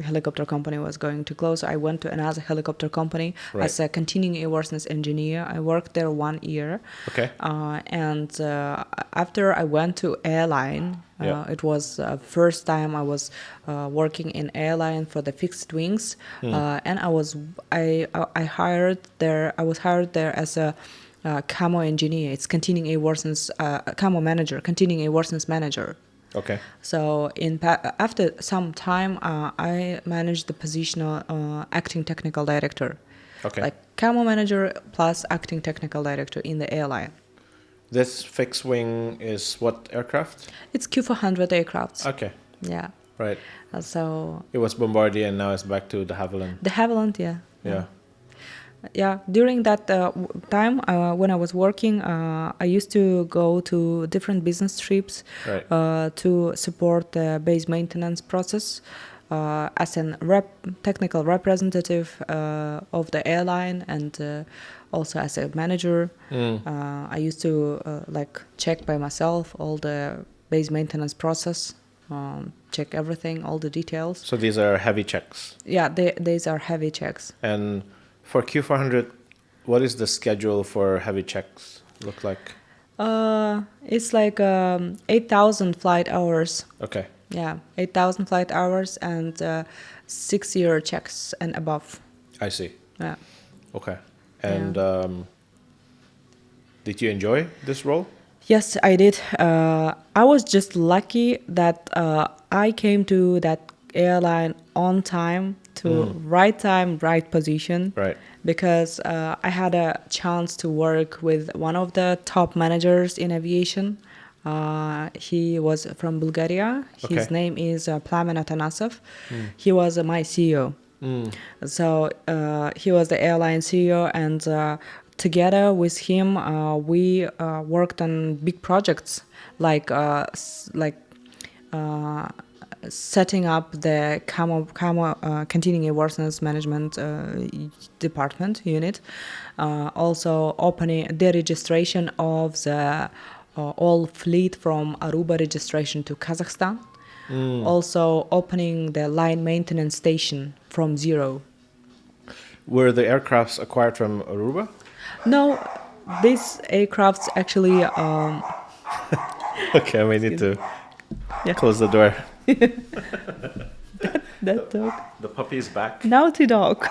helicopter company was going to close. I went to another helicopter company as a continuing airworthiness engineer. I worked there 1 year. Okay. And after I went to airline, it was first time I was working in airline for the fixed wings, and I was hired there as a camo engineer. It's continuing airworthiness camo manager, continuing airworthiness manager. Okay. So after some time, I managed the position of acting technical director. Okay. Like camo manager plus acting technical director in the airline. This fixed wing is what aircraft? It's Q400 aircrafts. Okay. Yeah. Right. So It was Bombardier, and now it's back to de Havilland. de Havilland, yeah. Yeah. Yeah, during that time when I was working, I used to go to different business trips to support the base maintenance process as a technical representative of the airline and also as a manager. I used to check by myself all the base maintenance process, check everything, all the details. So these are heavy checks. Yeah, these are heavy checks. And for Q400, what is the schedule for heavy checks look like? It's like 8,000 flight hours. Okay. Yeah, 8,000 flight hours and 6-year checks and above. I see. Yeah. Okay. And did you enjoy this role? Yes, I did. I was just lucky that I came to that airline on time, to time, right position. Right. Because I had a chance to work with one of the top managers in aviation. He was from Bulgaria. His Okay. name is Plamen Atanasov. He was my CEO. So he was the airline CEO, and together with him, we worked on big projects like setting up the continuing airworthiness management department unit, also opening the registration of the all fleet from Aruba registration to Kazakhstan, also opening the line maintenance station from zero. Were the aircrafts acquired from Aruba? No, these aircrafts actually Okay, we need to Yeah. close the door. that dog, The puppy's back. naughty dog.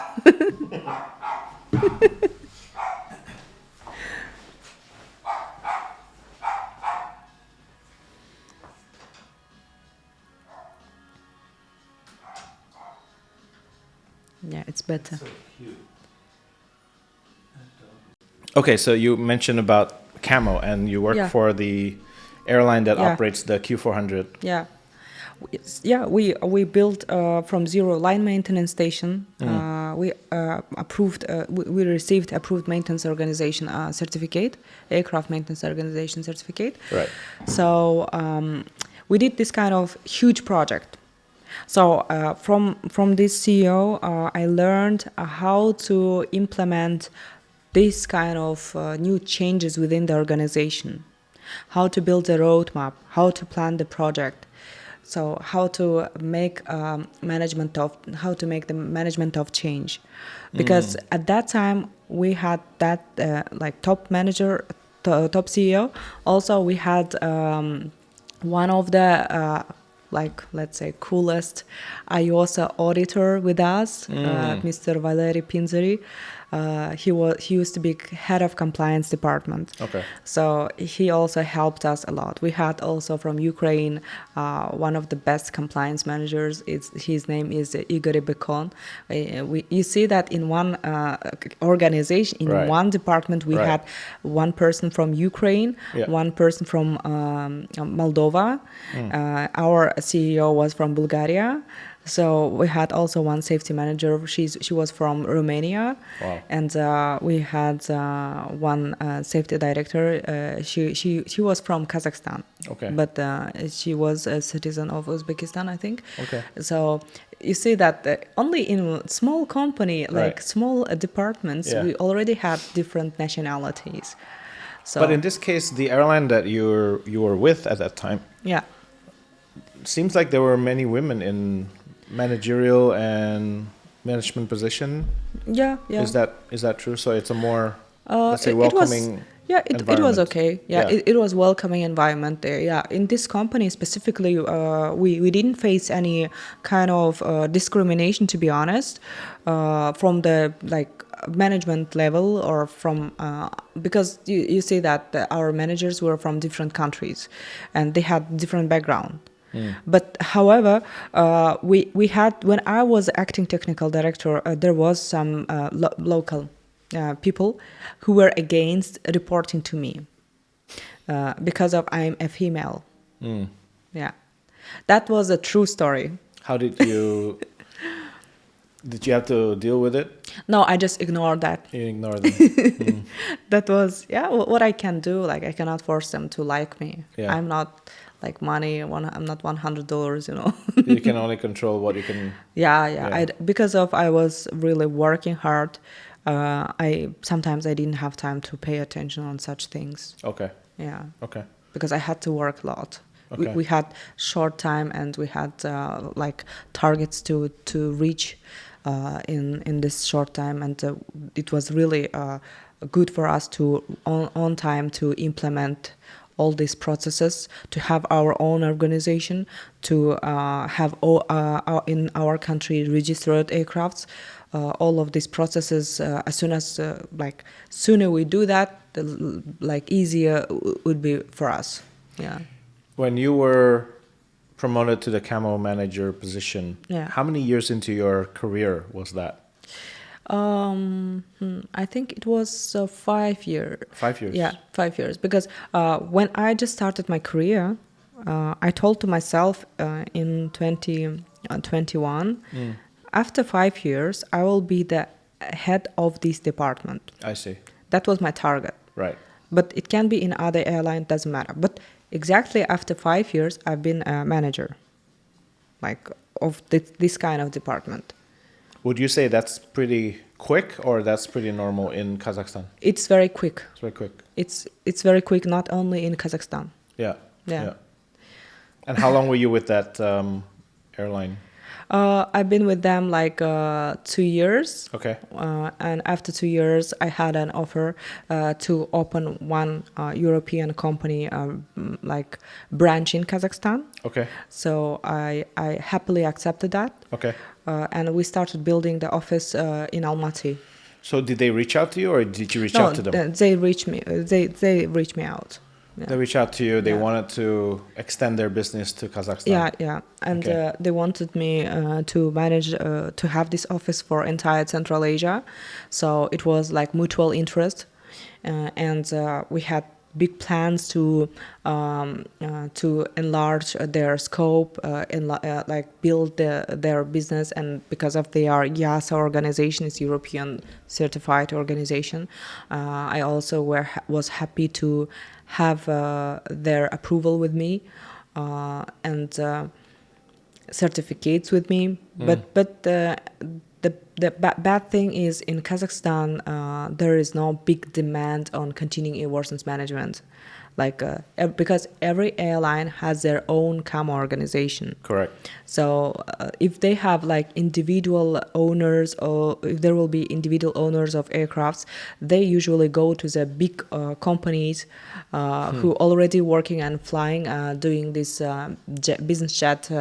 Yeah, it's better. Okay, so you mentioned about Camo, and you work Yeah. for the airline that Yeah. operates the Q400. Yeah. Yeah, we built from zero line maintenance station. We we received approved maintenance organization certificate, aircraft maintenance organization certificate. Right. So we did this kind of huge project. So from this CEO, I learned how to implement this kind of new changes within the organization, how to build a roadmap, how to plan the project. So how to make how to make the management of change, because at that time we had that like top manager, top CEO. Also we had one of the like, let's say, coolest IOSA auditor with us, Mr. Valery Pinzeri. He used to be head of compliance department. Okay. So he also helped us a lot. We had also from Ukraine one of the best compliance managers. His name is Igor Bekon. You see that in one organization, in Right. one department, we Right. had one person from Ukraine, Yeah. one person from Moldova. Our CEO was from Bulgaria. So we had also one safety manager. She was from Romania. Wow. And we had one safety director. She was from Kazakhstan. Okay. But she was a citizen of Uzbekistan, I think. Okay. So you see that only in small company, like Right. small departments, Yeah. we already had different nationalities. So But in this case, the airline that you were with at that time, yeah. seems like there were many women in managerial and management position. Yeah. Is that true? So it's a more, let's say, It was, welcoming. it was environment. okay. Yeah, Yeah. It was welcoming environment there. Yeah, in this company specifically, we didn't face any kind of discrimination, to be honest, from the like management level or from because you see that our managers were from different countries, and they had different background. But however, we had, when I was acting technical director, there was some local people who were against reporting to me because of I'm a female. Yeah, that was a true story. How did you? Did you have to deal with it? No, I just ignored that. You ignore them. That was what I can do. Like I cannot force them to like me. Yeah. I'm not like money. I'm not $100. You know. You can only control what you can. Yeah. Because of I was really working hard. Sometimes I didn't have time to pay attention on such things. Okay. Yeah. Okay. Because I had to work a lot. Okay. We had short time and we had like targets to reach in this short time, and it was really good for us to on time to implement all these processes, to have our own organization, to have in our country registered aircrafts. All of these processes, as soon as sooner we do that, like easier would be for us. Yeah. When you were promoted to the camo manager position, Yeah. how many years into your career was that? I think it was 5 years. 5 years. Yeah, 5 years. Because when I just started my career, I told to myself in 2021, after 5 years, I will be the head of this department. I see. That was my target. Right. But it can be in other airline, doesn't matter. But exactly after 5 years, I've been a manager, like of this kind of department. Would you say that's pretty quick or that's pretty normal in Kazakhstan? It's very quick. It's very quick. It's very quick, not only in Kazakhstan. Yeah. Yeah. And how long were you with that airline? I've been with them like 2 years. Okay. And after 2 years, I had an offer to open one European company, like branch in Kazakhstan. Okay. So I happily accepted that. Okay. And we started building the office in Almaty. So did they reach out to you or did you reach out to them? They reached me. They reached me out. Yeah. They reached out to you. They Yeah. wanted to extend their business to Kazakhstan. Yeah. And Okay. they wanted me to manage, to have this office for entire Central Asia. So it was like mutual interest. And we had big plans to enlarge their scope, like build their business. And because of their EASA organization, it's European certified organization, I also was happy to have their approval with me and certificates with me. But the bad thing is in Kazakhstan there is no big demand on continuing airworthiness management, like because every airline has their own camo organization. Correct. So if they have like individual owners, or if there will be individual owners of aircrafts, they usually go to the big companies who already working and flying, doing this business jet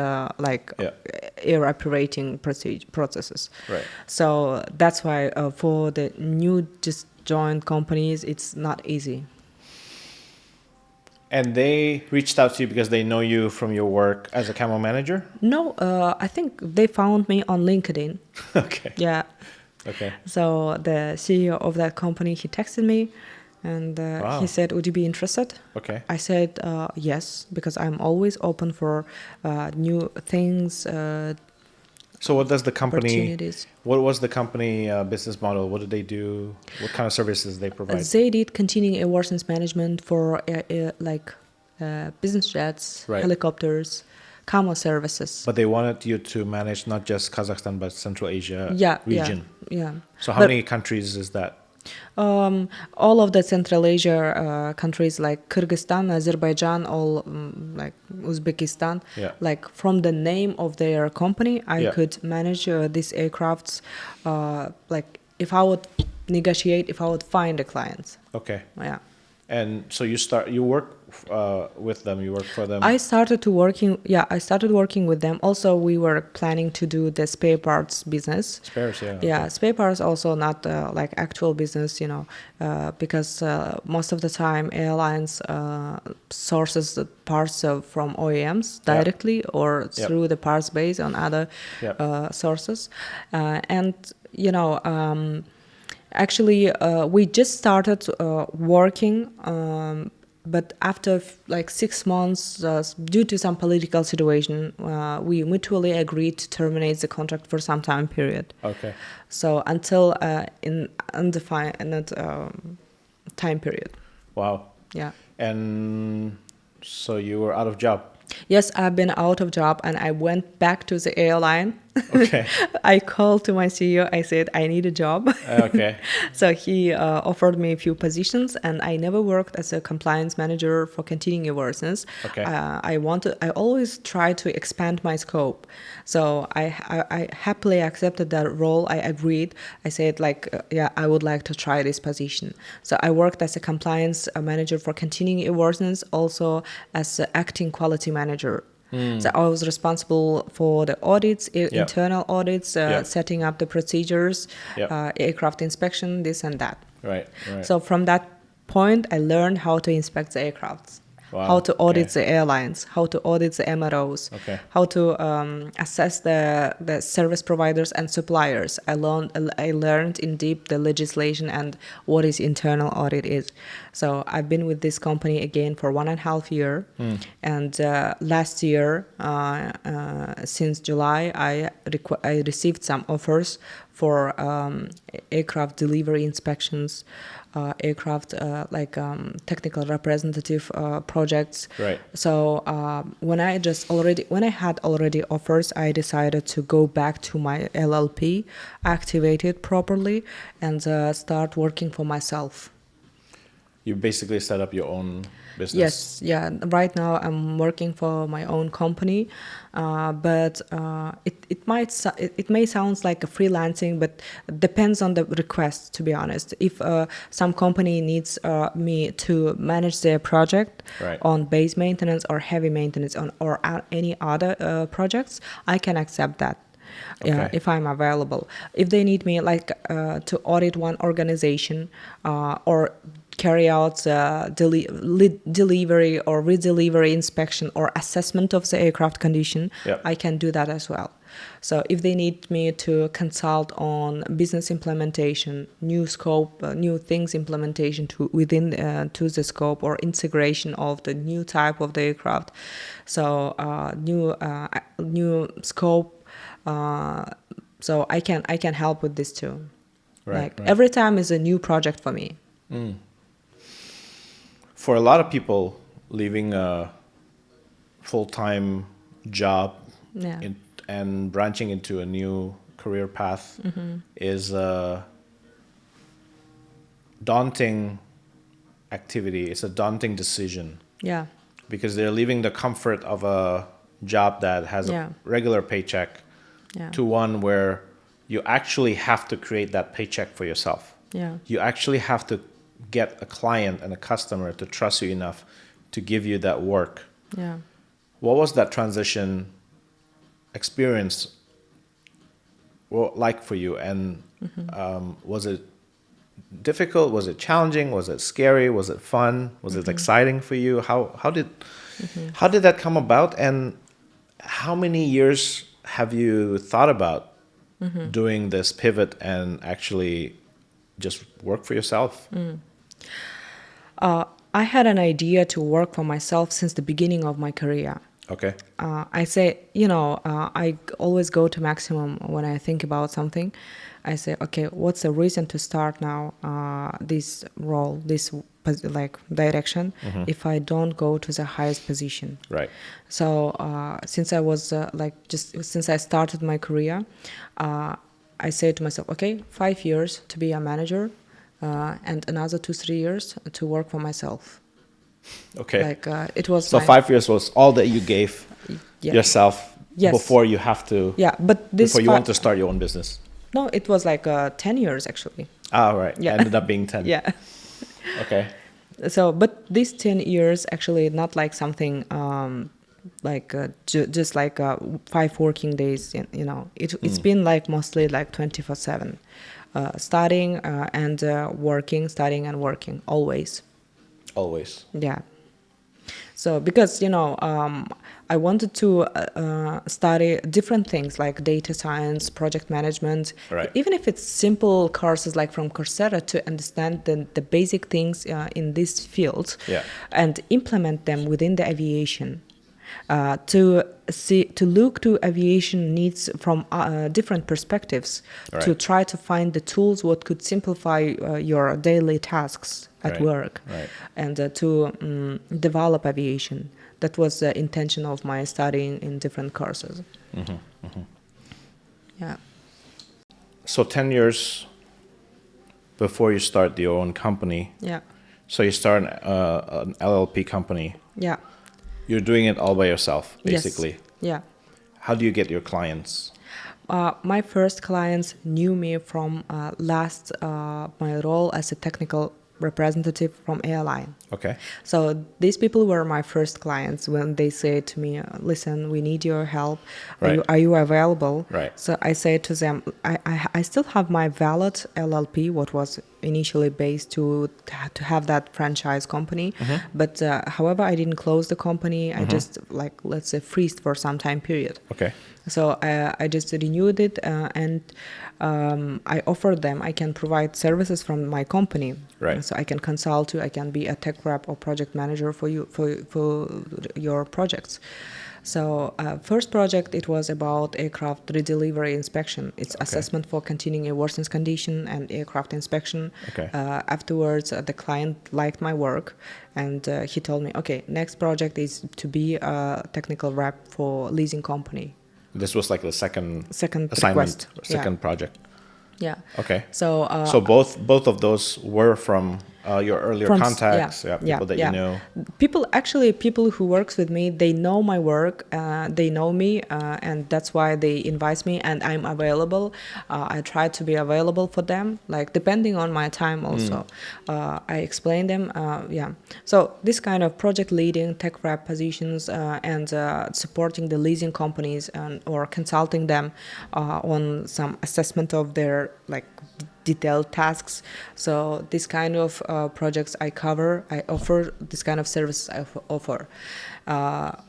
air operating processes. Right. So that's why for the new just joined companies, it's not easy. And they reached out to you because they know you from your work as a camo manager? No, I think they found me on LinkedIn. Okay. Yeah. Okay. So the CEO of that company, he texted me and Wow. he said, would you be interested? Okay. I said, yes, because I'm always open for new things, So what does the company, opportunities. what was the company business model? What did they do? What kind of services they provide? They did continuing airworthiness management for business jets, Right. helicopters, camo services. But they wanted you to manage not just Kazakhstan, but Central Asia region. Yeah. So how But- many countries is that? All of the Central Asia countries like Kyrgyzstan, Azerbaijan, all like Uzbekistan, Yeah. like from the name of their company, I Yeah. could manage these aircrafts. Like if I would negotiate, if I would find the clients. Okay. Yeah. And so you work with them, you work for them. I started working with them. Also, we were planning to do the spare parts business. Spares, yeah. Yeah, Okay. spare parts also not like actual business, because most of the time airlines sources the parts from OEMs directly or through the parts base on other sources, and actually we just started working. But after like 6 months, due to some political situation, we mutually agreed to terminate the contract for some time period. Okay. So until in undefined time period. Wow. Yeah. And so you were out of job. Yes, I've been out of job and I went back to the airline. Okay. I called to my CEO. I said, I need a job. Okay. So he offered me a few positions, and I never worked as a compliance manager for continuing airworthiness. Okay. I always try to expand my scope. So I happily accepted that role. I agreed. I said I would like to try this position. So I worked as a compliance manager for continuing airworthiness, also as an acting quality manager. So I was responsible for the audits, internal audits, setting up the procedures, aircraft inspection, this and that. Right. So from that point, I learned how to inspect the aircrafts. Wow, how to audit okay. the airlines, how to audit the MROs, Okay. how to assess the service providers and suppliers. I learned in deep the legislation and what is internal audit is. So I've been with this company again for 1.5 years, and last year, since July, I received some offers for aircraft delivery inspections, aircraft technical representative projects. Right. So when I had already offers, I decided to go back to my LLP, activate it properly, and start working for myself. You basically set up your own business. Yes, yeah. Right now, I'm working for my own company, but it may sound like a freelancing, but it depends on the request. To be honest, if some company needs me to manage their project Right. on base maintenance or heavy maintenance or any other projects, I can accept that. Okay. If I'm available. If they need me to audit one organization or carry out delivery or redelivery inspection or assessment of the aircraft condition, Yep. I can do that as well. So if they need me to consult on business implementation, new scope, new things implementation within to the scope or integration of the new type of the aircraft, so new scope. So I can help with this too. Right. Every time is a new project for me. For a lot of people, leaving a full-time job Yeah. and branching into a new career path is a daunting activity. It's a daunting decision Yeah. because they're leaving the comfort of a job that has Yeah. a regular paycheck Yeah. to one where you actually have to create that paycheck for yourself. Yeah. You actually have to get a client and a customer to trust you enough to give you that work. Yeah. What was that transition experience like for you? And was it difficult? Was it challenging? Was it scary? Was it fun? Was it exciting for you? How did that come about? And how many years have you thought about doing this pivot and actually just work for yourself? I had an idea to work for myself since the beginning of my career. Okay. I say, I always go to maximum when I think about something. I say, okay, what's the reason to start now this role, this direction, if I don't go to the highest position? Right. So since I was since I started my career, I say to myself, okay, 5 years to be a manager, and another 2-3 years to work for myself. Okay. It was So 5 years was all that you gave yourself Yes. before you have to. Yeah, but this before you want to start your own business. No, it was 10 years actually. Ah, right. Yeah. Ended up being 10. Yeah. Okay. So, but these 10 years actually not like something just 5 working days. It's been mostly 24/7, studying and working, studying and working always. Always. Yeah. So because I wanted to study different things like data science, project management, Right. even if it's simple courses like from Coursera, to understand the basic things in this field, Yeah. and implement them within the aviation. To look to aviation needs from different perspectives, Right. to try to find the tools what could simplify your daily tasks at Right. work, Right. and to develop aviation. That was the intention of my studying in different courses. Yeah. So 10 years before you start your own company, Yeah. so you start an LLP company. Yeah. You're doing it all by yourself, Yes. basically. Yeah. How do you get your clients? My first clients knew me from my role as a technical representative from airline. Okay. So these people were my first clients when they say to me, listen, we need your help. Right. Are you available? Right. So I say to them, I still have my valid LLP, what was initially based to have that franchise company. But however, I didn't close the company. I just, like, let's say, freezed for some time period. Okay. So I just renewed it, and I offered them, I can provide services from my company. Right. So I can consult you, I can be a tech rep or project manager for you, for your projects. So first project, it was about aircraft redelivery inspection. It's assessment for continuing airworthiness condition and aircraft inspection. Okay. Afterwards, the client liked my work, and he told me, okay, next project is to be a technical rep for leasing company. This was like the second assignment, request. second project. Yeah. Okay. So So both of those were from your earlier contacts, people that you know. People who works with me, they know my work, they know me, and that's why they invite me, and I'm available. I try to be available for them, like depending on my time also. I explain them, So this kind of project leading, tech rep positions, and supporting the leasing companies or consulting them on some assessment of their, like, detailed tasks. So this kind of projects I cover, I offer this kind of services I offer.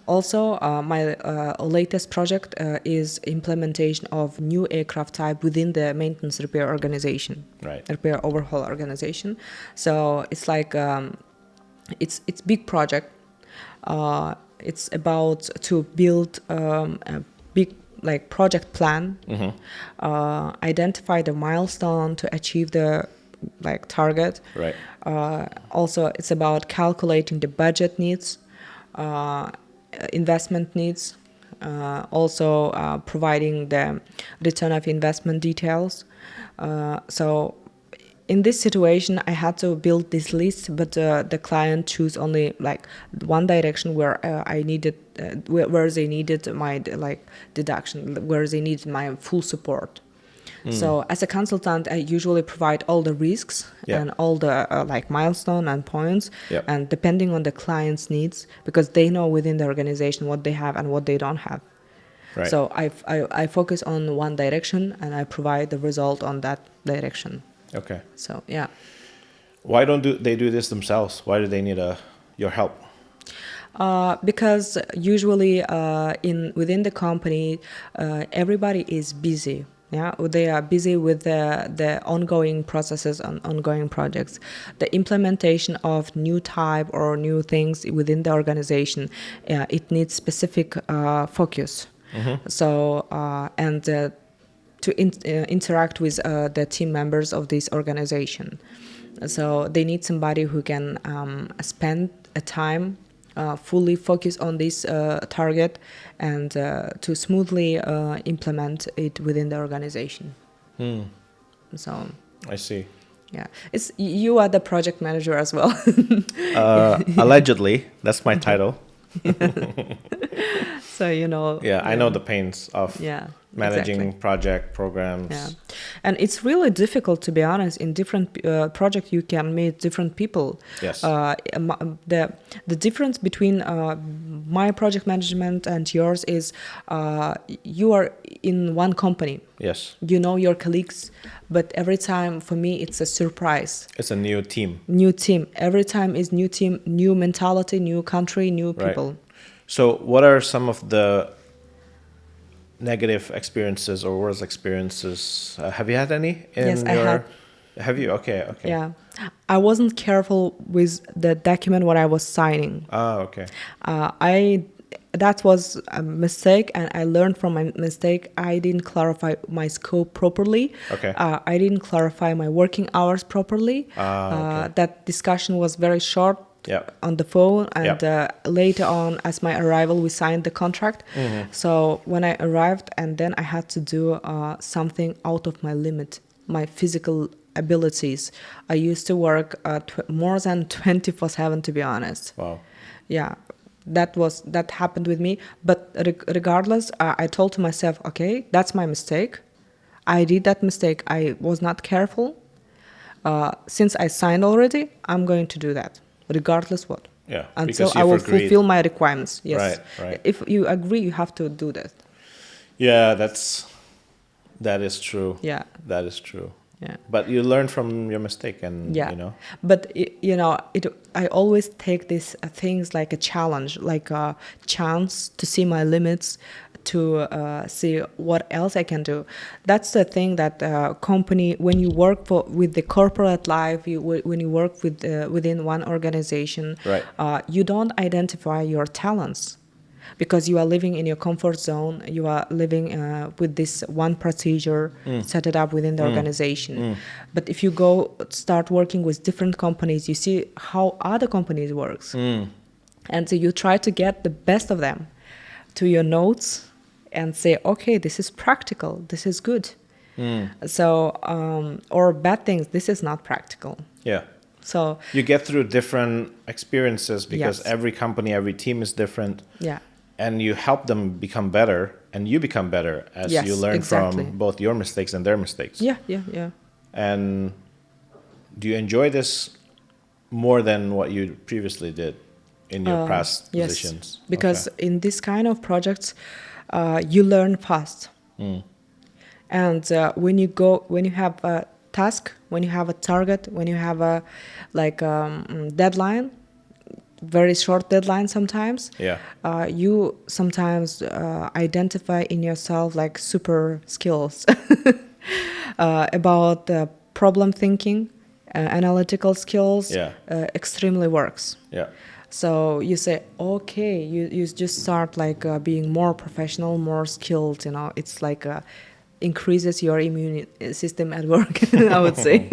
Also, my latest project is implementation of new aircraft type within the maintenance repair organization, Right. repair overhaul organization. So it's like it's big project. It's about to build a big, like, project plan, identify the milestone to achieve the, like, target. Right. Also, it's about calculating the budget needs, investment needs, also providing the return of investment details. So in this situation, I had to build this list, but the client chose only, like, one direction where I needed, where they needed my, like, deduction, where they needed my full support. So as a consultant, I usually provide all the risks and all the like milestone and points, and depending on the client's needs, because they know within the organization what they have and what they don't have. Right. So I focus on one direction and I provide the result on that direction. Okay. So yeah. Why don't they do this themselves? Why do they need your help? Because usually within the company, everybody is busy. Yeah, they are busy with the ongoing processes and ongoing projects. The implementation of new type or new things within the organization, it needs specific focus. So and to interact with the team members of this organization. So they need somebody who can spend a time fully focus on this target and to smoothly implement it within the organization. So I see. Yeah, you are the project manager as well. Allegedly, that's my title. So you know. Yeah, I know the pains of managing project programs. Yeah, and it's really difficult, to be honest. In different projects, you can meet different people. Yes. The difference between my project management and yours is you are in one company. Yes. You know your colleagues, but every time for me it's a surprise. It's a new team. New team. Every time is new team, new mentality, new country, new people. Right. So what are some of the negative experiences or worse experiences? Have you had any? Yes, I had. Have you? Okay. Yeah. I wasn't careful with the document what I was signing. Okay. That was a mistake, and I learned from my mistake. I didn't clarify my scope properly. Okay. I didn't clarify my working hours properly. Okay. That discussion was very short. On the phone, and later on, as my arrival, we signed the contract. So when I arrived, and then I had to do something out of my limit, my physical abilities. I used to work more than 24/7, to be honest. Wow. Yeah, that happened with me. But regardless, I told to myself, okay, that's my mistake. I did that mistake. I was not careful. Since I signed already, I'm going to do that. Regardless what. Yeah. Until I will fulfill my requirements. Yes. Right. If you agree, you have to do that. Yeah, that is true. Yeah. That is true. Yeah. But you learn from your mistake, and Yeah. you know. But I always take these things like a challenge, like a chance to see my limits, to see what else I can do. That's the thing that company, when you work with the corporate life, when you work with within one organization, Right. You don't identify your talents. Because you are living in your comfort zone, you are living with this one procedure set it up within the organization. But if you go start working with different companies, you see how other companies works, and so you try to get the best of them to your notes and say, okay, this is practical, this is good. So or bad things, this is not practical. Yeah. So You get through different experiences because Yes. every company, every team is different. yeah. And you help them become better, and you become better as Yes, you learn exactly. from both your mistakes and their mistakes. Yeah. And do you enjoy this more than what you previously did in your past Yes, positions? because in this kind of projects, you learn fast. And when you have a task, when you have a target, when you have a deadline, very short deadline sometimes, Yeah. you sometimes identify in yourself like super skills about problem thinking, analytical skills, Yeah. extremely works. Yeah. So you say, okay, you just start like being more professional, more skilled, it's like increases your immune system at work, I would say.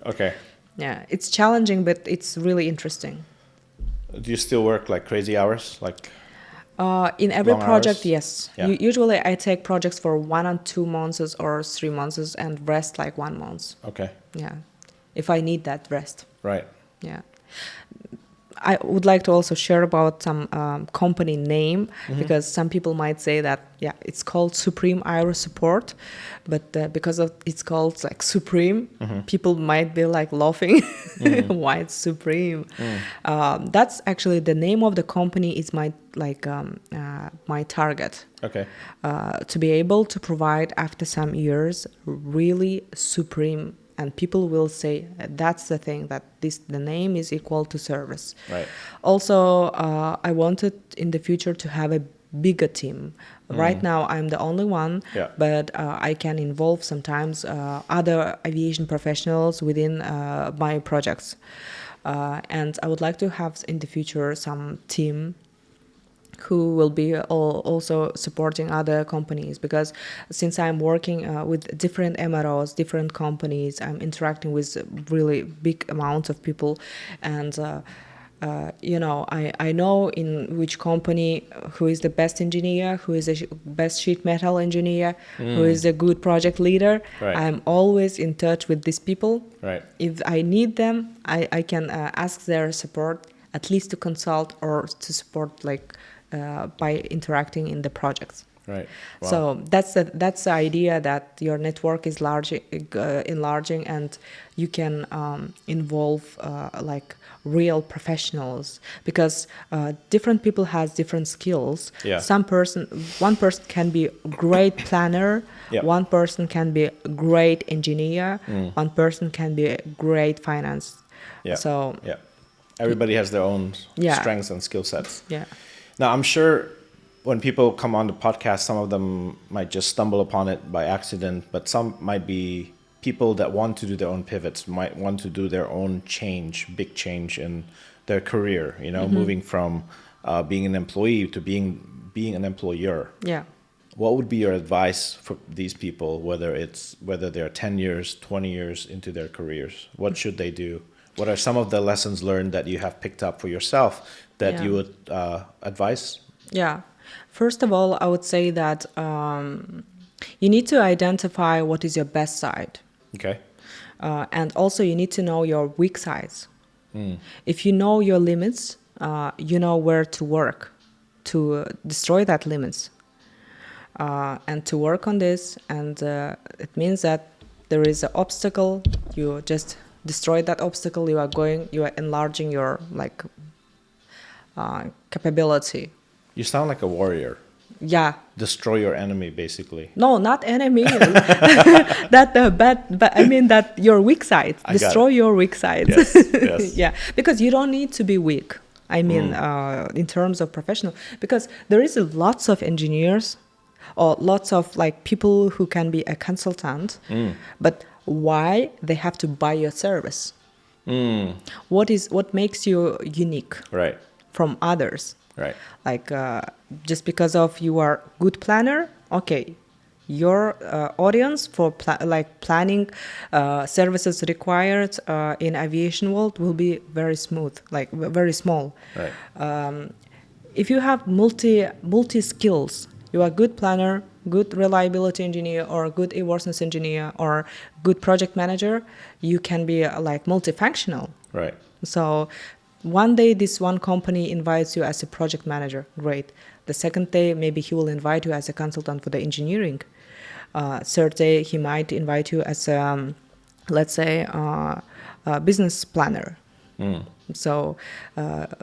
Okay. Yeah, it's challenging, but it's really interesting. Do you still work like crazy hours? Like In every long project, hours? yes. Yeah. Usually I take projects for 1 and 2 months or 3 months and rest like 1 month. Okay. Yeah, if I need that rest. Right. Yeah. I would like to also share about some company name, because some people might say that, yeah, it's called Supreme Aero Support, but because of it's called like Supreme, people might be like laughing. Why it's Supreme? That's actually the name of the company is my target. Okay. To be able to provide after some years really supreme, and people will say that's the thing, that the name is equal to service. Right. Also, I wanted in the future to have a bigger team. Right now I'm the only one, Yeah. but I can involve sometimes other aviation professionals within my projects, and I would like to have in the future some team who will be also supporting other companies, because since I'm working with different MROs, different companies, I'm interacting with really big amounts of people, and I know in which company who is the best engineer, who is the best sheet metal engineer, who is a good project leader. Right. I'm always in touch with these people. Right. If I need them, I can ask their support, at least to consult or to support by interacting in the projects. Right. Wow. So that's the idea, that your network is enlarging, and you can involve real professionals, because different people has different skills. Yeah. One person can be a great planner. Yep. One person can be a great engineer. One person can be a great finance. Yeah. So Yeah. Everybody has their own Yeah. strengths and skill sets. yeah. Now, I'm sure when people come on the podcast, some of them might just stumble upon it by accident, but some might be people that want to do their own pivots, might want to do their own big change in their career, moving from being an employee to being an employer. Yeah. What would be your advice for these people, whether they're 10 years, 20 years into their careers? What should they do? What are some of the lessons learned that you have picked up for yourself that Yeah. you would advise? Yeah. First of all, I would say that you need to identify what is your best side. Okay. And also you need to know your weak sides. If you know your limits, you know where to work to destroy that limits, and to work on this. And it means that there is an obstacle, you just destroy that obstacle. You are enlarging your capability. You sound like a warrior. Yeah. Destroy your enemy, basically. No, not enemy. That but I mean that your weak side. Destroy your weak sides. Yes, yes. Yeah, because you don't need to be weak. I mean, in terms of professional, because there is lots of engineers or lots of like people who can be a consultant, but why they have to buy your service? What makes you unique Right. from others? Right. Like just because of you are good planner, okay, your audience for planning services required in aviation world will be very smooth, like very small. Right. If you have multi skills, you are good planner, good reliability engineer, or good airworthiness engineer, or good project manager, you can be like multifunctional. Right. So one day this one company invites you as a project manager, great. The second day maybe he will invite you as a consultant for the engineering. Third day he might invite you as a, let's say, a business planner. So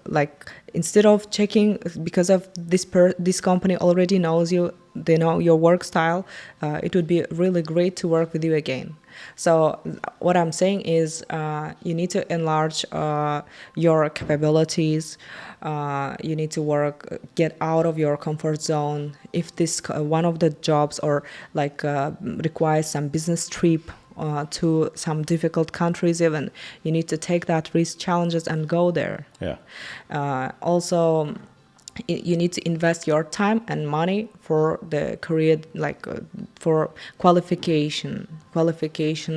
like instead of checking, because of this company already knows you, they know your work style, it would be really great to work with you again. So what I'm saying is you need to enlarge your capabilities. You need to get out of your comfort zone. If this one of the jobs or like requires some business trip to some difficult countries, even you need to take that risk challenges and go there. Yeah. Also, you need to invest your time and money for the career, like for qualification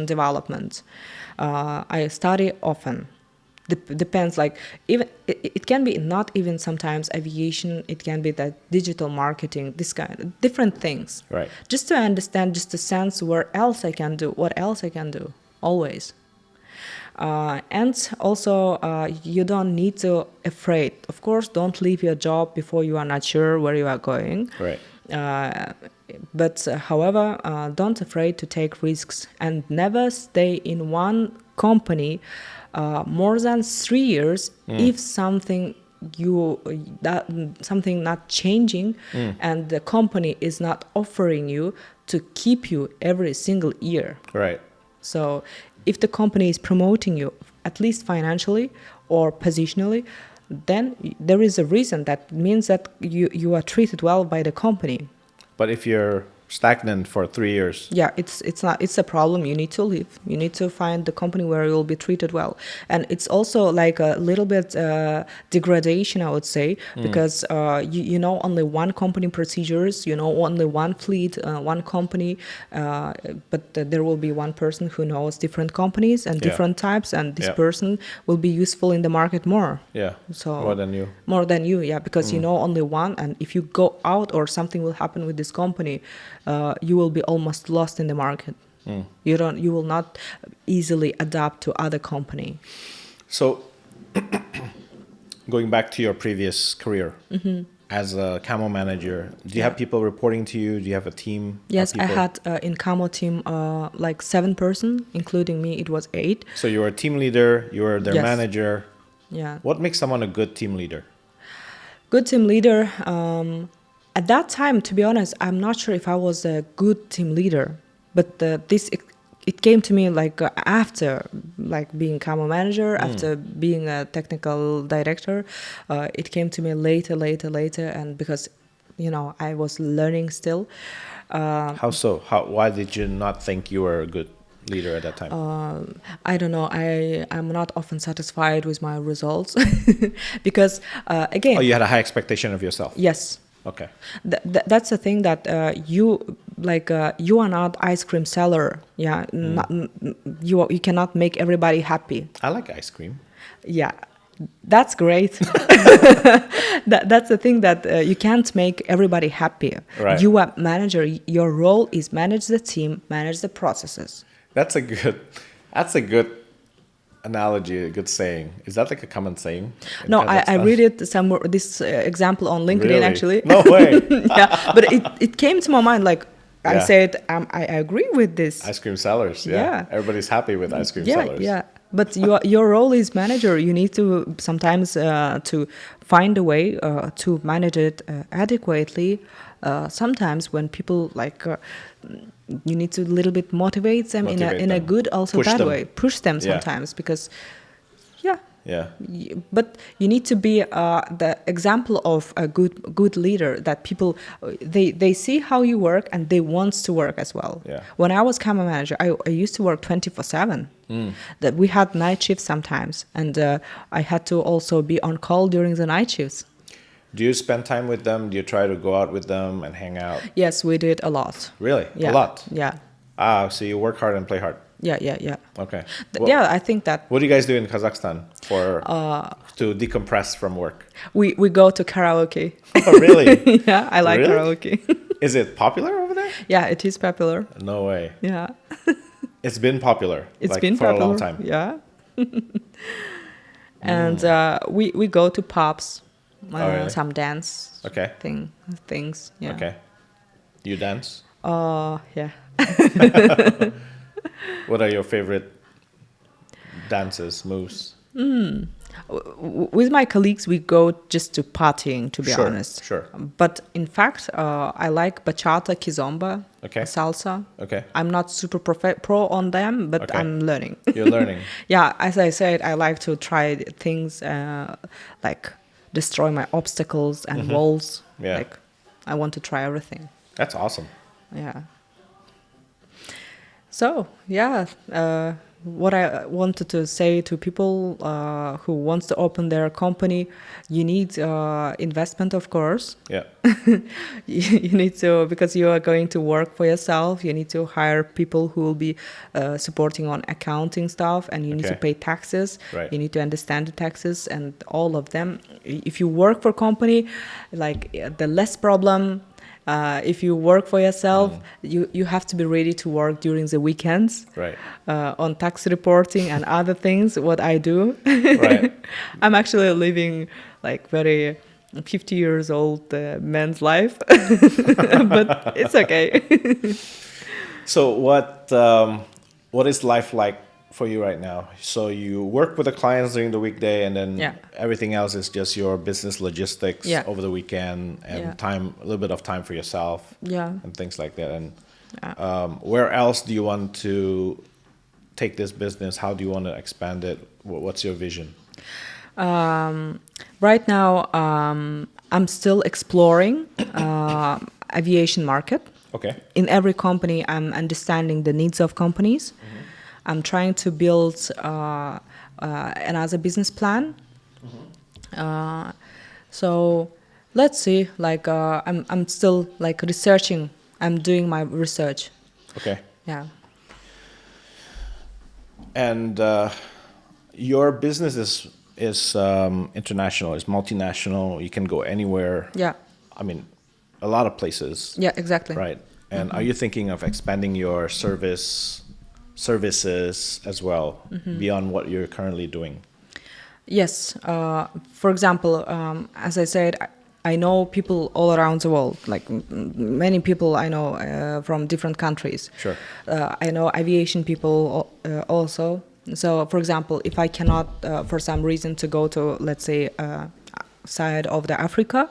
development. I study often. Depends, like even it can be not even sometimes aviation, it can be that digital marketing, this kind of different things. Right. Just to understand, just to sense what else I can do always. And also you don't need to afraid. Of course, don't leave your job before you are not sure where you are going. Right. But however, don't afraid to take risks and never stay in one company more than 3 years if something not changing and the company is not offering you to keep you every single year. Right. So if the company is promoting you, at least financially or positionally, then there is a reason. That means that you are treated well by the company. But if you're stagnant for 3 years, yeah, it's a problem. You need to leave. You need to find the company where you'll be treated well. And it's also like a little bit degradation, I would say, because you know only one company procedures, you know only one fleet, one company, but there will be one person who knows different companies and different types, and this person will be useful in the market more. Yeah. So more than you, yeah, because you know only one, and if you go out or something will happen with this company, you will be almost lost in the market. You will not easily adapt to other company. So going back to your previous career as a camo manager, do you have people reporting to you? Do you have a team? Yes, I had in camo team like 7 person, including me. It was 8. So you were a team leader. You were their manager. Yeah. What makes someone a good team leader? Good team leader. At that time, to be honest, I'm not sure if I was a good team leader, but it came to me like after like being camo manager, after being a technical director, it came to me later, and because I was learning still. How so? Why did you not think you were a good leader at that time? I don't know. I'm not often satisfied with my results because again. Oh, you had a high expectation of yourself. Yes. Okay. That's the thing that you are not ice cream seller. Yeah. You cannot make everybody happy. I like ice cream. Yeah. That's great. That's the thing that you can't make everybody happy. Right. You are manager. Your role is manage the team, manage the processes. That's a good analogy, a good saying. Is that like a common saying? No, I read it somewhere, this example on LinkedIn. Really? Actually. No way. Yeah, but it came to my mind like I said I agree with this. Ice cream sellers. Yeah. Everybody's happy with ice cream sellers. Yeah. But your role is manager. You need to sometimes to find a way to manage it adequately. Sometimes when people you need to a little bit motivate them in a good, also bad way. Push them sometimes because, Yeah. But you need to be the example of a good leader that people they see how you work and they want to work as well. Yeah. When I was camera manager, I used to work 24/7. That we had night shifts sometimes, and I had to also be on call during the night shifts. Do you spend time with them? Do you try to go out with them and hang out? Yes, we did a lot. Really? Yeah. A lot? Yeah. So you work hard and play hard. Yeah. Okay. I think that. What do you guys do in Kazakhstan to decompress from work? We go to karaoke. Oh, really? Yeah, I like karaoke. Is it popular over there? Yeah, it is popular. No way. Yeah. It's been popular. It's been for popular. a long time. Yeah. And we go to pubs, really? some dance things. Yeah. Okay. Do you dance? Yeah. What are your favorite dances, moves? With my colleagues, we go just to partying, to be honest. Sure. But in fact, I like bachata, kizomba, salsa. Okay. I'm not super pro on them, but I'm learning. You're learning. Yeah, as I said, I like to try things like destroy my obstacles and walls. Yeah. Like, I want to try everything. That's awesome. Yeah. So, yeah, what I wanted to say to people who wants to open their company, you need investment, of course. Yeah. You need to, because you are going to work for yourself, you need to hire people who will be supporting on accounting stuff, and you need to pay taxes. Right. You need to understand the taxes and all of them. If you work for a company, like the less problem. If you work for yourself, you have to be ready to work during the weekends, right? On tax reporting and other things. What I do, right? I'm actually living like very 50 years old man's life, but it's okay. So what is life like for you right now? So you work with the clients during the weekday, and then everything else is just your business logistics over the weekend, and time, a little bit of time for yourself, and things like that. And where else do you want to take this business? How do you want to expand it? What's your vision? Right now, I'm still exploring aviation market. Okay. In every company, I'm understanding the needs of companies. I'm trying to build another business plan. So let's see. Like I'm still like researching. I'm doing my research. Okay. Yeah. And your business is international. It's multinational. You can go anywhere. Yeah. I mean, a lot of places. Yeah. Exactly. Right. And are you thinking of expanding your services as well beyond what you're currently doing? Yes. For example, as I said, I know people all around the world, like many people I know from different countries. Sure. I know aviation people also. So, for example, if I cannot, for some reason, to go to, let's say, side of the Africa,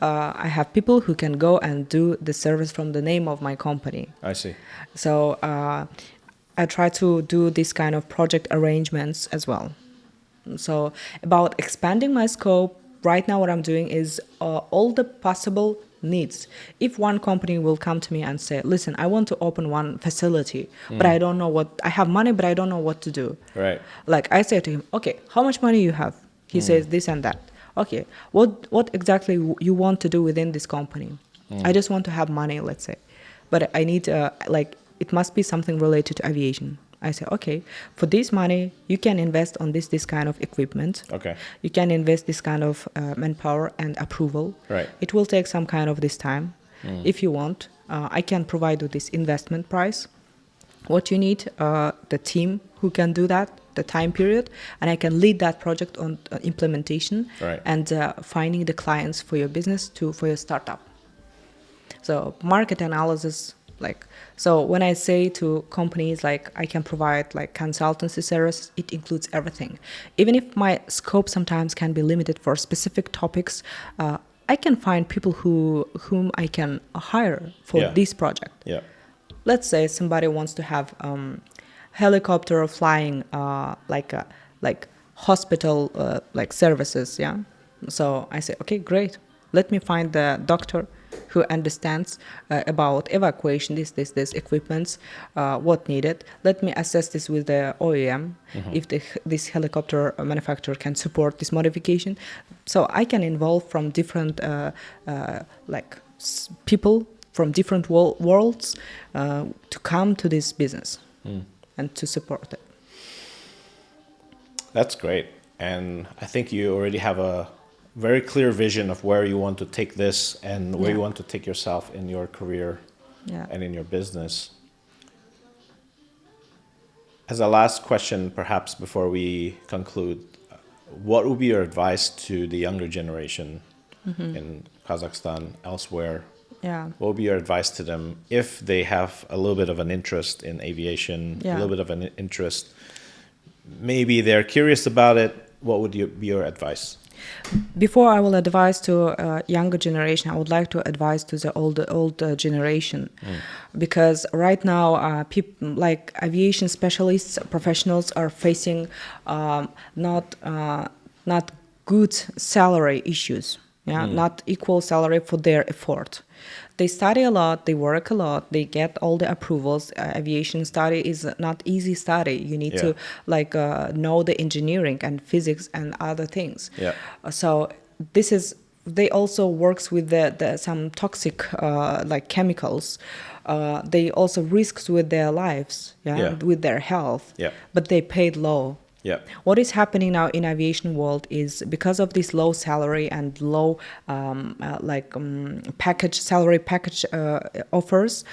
I have people who can go and do the service from the name of my company. I see. So I try to do this kind of project arrangements as well. So about expanding my scope, right now what I'm doing is all the possible needs. If one company will come to me and say, listen, I want to open one facility, but I don't know I have money, but I don't know what to do. Right. Like I say to him, okay, how much money you have? He says this and that. Okay, what exactly you want to do within this company? I just want to have money, let's say. But I need, it must be something related to aviation. I say, okay, for this money, you can invest on this kind of equipment. Okay. You can invest this kind of manpower and approval. Right. It will take some kind of this time. If you want, I can provide you this investment price. What you need, the team who can do that, the time period, and I can lead that project on implementation and finding the clients for your business for your startup. So market analysis, Like, so when I say to companies like I can provide like consultancy service, it includes everything. Even if my scope sometimes can be limited for specific topics, I can find people whom I can hire for this project. Yeah. Let's say somebody wants to have helicopter flying like hospital like services, yeah. So I say, okay, great. Let me find the doctor who understands about evacuation, this equipments, what needed. Let me assess this with the OEM, if this helicopter manufacturer can support this modification. So I can involve from different people from different worlds to come to this business and to support it. That's great. And I think you already have a very clear vision of where you want to take this and where you want to take yourself in your career and in your business. As a last question, perhaps before we conclude, what would be your advice to the younger generation in Kazakhstan, elsewhere? Yeah. What would be your advice to them if they have a little bit of an interest in aviation, a little bit of an interest, maybe they're curious about it? What would be your advice? Before I will advise to younger generation, I would like to advise to the old generation, because right now people like aviation specialists, professionals are facing not good salary issues, not equal salary for their effort. They study a lot, they work a lot, they get all the approvals. Aviation study is not easy study. You need to know the engineering and physics and other things. So this is, they also works with the some toxic like chemicals. They also risks with their lives, with their health, but they paid low. What is happening now in aviation world is because of this low salary and low salary package offers,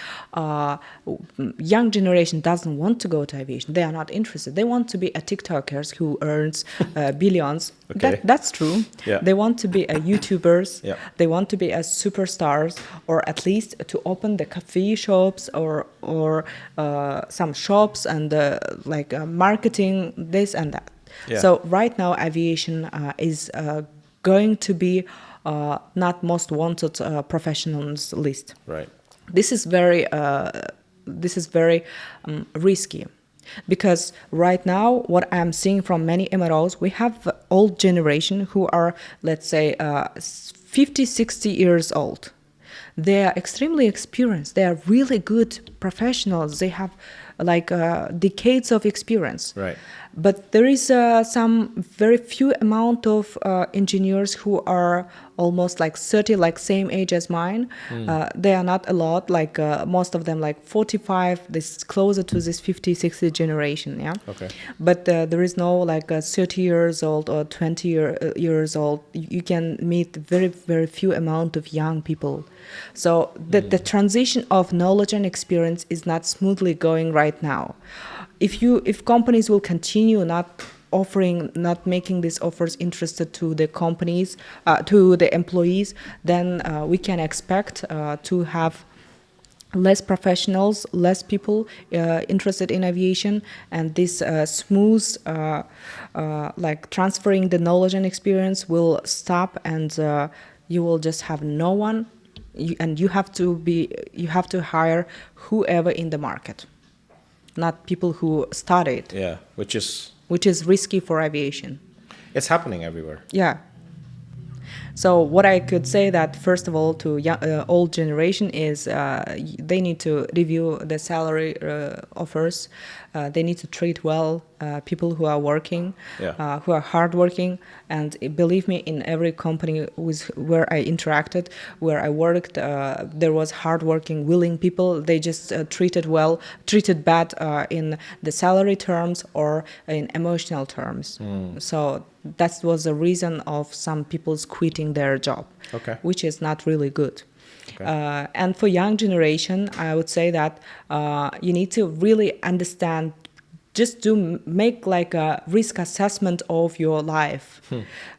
young generation doesn't want to go to aviation. They are not interested. They want to be a TikTokers who earns billions. That's true. They want to be a YouTubers. They want to be a superstars, or at least to open the coffee shops or some shops and marketing this and that. So right now aviation is going to be not most wanted professionals list. This is very risky, because right now what I'm seeing from many MROs, we have old generation who are, let's say, 50, 60 years old. They are extremely experienced. They are really good professionals. They have decades of experience. But there is some very few amount of engineers who are almost like 30, like same age as mine. They are not a lot, most of them like 45, this is closer to this 50, 60 generation, But there is no 30 years old or 20 years old. You can meet very, very few amount of young people. So the transition of knowledge and experience is not smoothly going right now. If companies will continue not making these offers interested to the companies, to the employees, then we can expect to have less professionals, less people interested in aviation, and this smooth transferring the knowledge and experience will stop, and you will just have no one, and you have to hire whoever in the market, not people who studied. Which is risky for aviation. It's happening everywhere. So what I could say that first of all to old generation is they need to review the salary offers. They need to treat well people who are working, who are hardworking. And believe me, in every company where I interacted, where I worked, there was hardworking, willing people. They just treated bad in the salary terms or in emotional terms. So that was the reason of some people's quitting their job, which is not really good. And for young generation, I would say that you need to really understand just do make like a risk assessment of your life.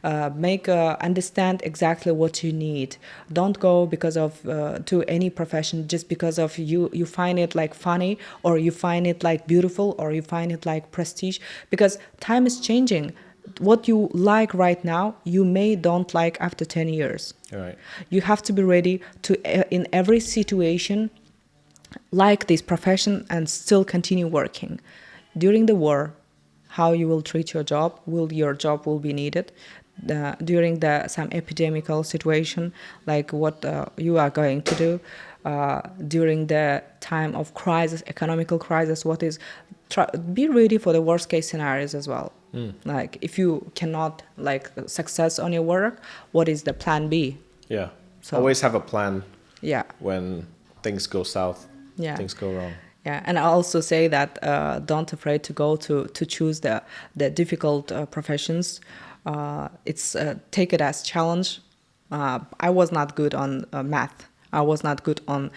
Understand exactly what you need. Don't go because of to any profession just because of you find it like funny, or you find it like beautiful, or you find it like prestige, because time is changing. What you like right now, you may don't like after 10 years. All right. You have to be ready to, in every situation, like this profession and still continue working. During the war, how you will treat your job, your job will be needed. During some epidemical situation, like what you are going to do. During the time of crisis, economical crisis, be ready for the worst case scenarios as well. Like if you cannot like success on your work, what is the plan B? Yeah. So, always have a plan. Yeah. When things go south. Yeah. Things go wrong. Yeah, and I also say that don't afraid to go to choose the difficult professions. It's take it as challenge. I was not good on math. I was not good on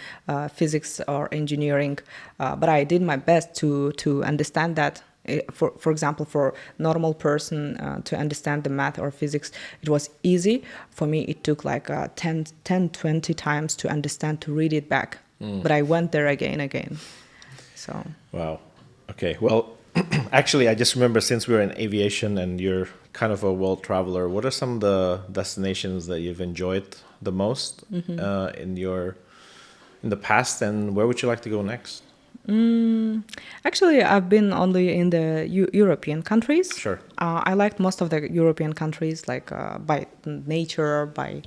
physics or engineering, but I did my best to understand that. For example, for normal person to understand the math or physics, it was easy. For me, it took like 20 times to understand, to read it back. But I went there again. So. Wow. Okay. Well, actually, I just remember, since we're in aviation and you're kind of a world traveler, what are some of the destinations that you've enjoyed the most in the past, and where would you like to go next? Actually, I've been only in the European countries. Sure. I liked most of the European countries, like by nature, by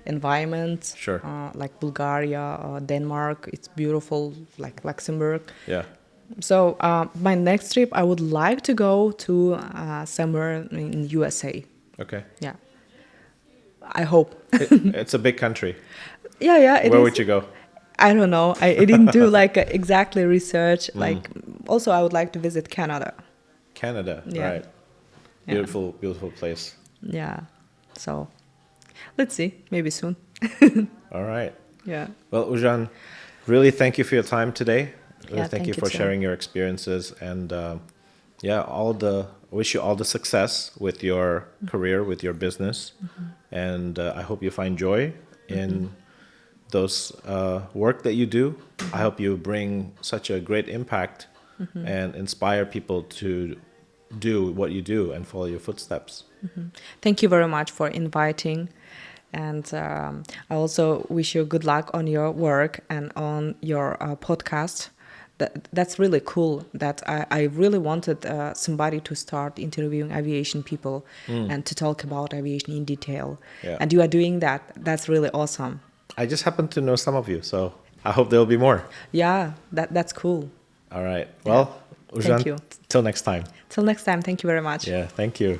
environment. Sure. Like Bulgaria, Denmark. It's beautiful, like Luxembourg. Yeah. So my next trip, I would like to go to somewhere in USA. Okay. Yeah. I hope. It's a big country. Yeah. Where would you go? I don't know. I didn't do like exactly research. Like, also, I would like to visit Canada. Canada, Yeah. right? Beautiful, beautiful place. Yeah. So, let's see. Maybe soon. All right. Yeah. Well, Ulzhan, really thank you for your time today. Yeah, Thank you thank for you too. sharing your experiences, and wish you all the success with your career, with your business, and I hope you find joy in those work that you do. I hope you bring such a great impact and inspire people to do what you do and follow your footsteps. Thank you very much for inviting. And I also wish you good luck on your work and on your podcast. That's really cool. That I really wanted somebody to start interviewing aviation people and to talk about aviation in detail. Yeah. And you are doing that. That's really awesome. I just happen to know some of you, so I hope there will be more. Yeah, that's cool. All right. Well, Ulzhan, Thank you. till next time. Till next time. Thank you very much. Yeah, thank you.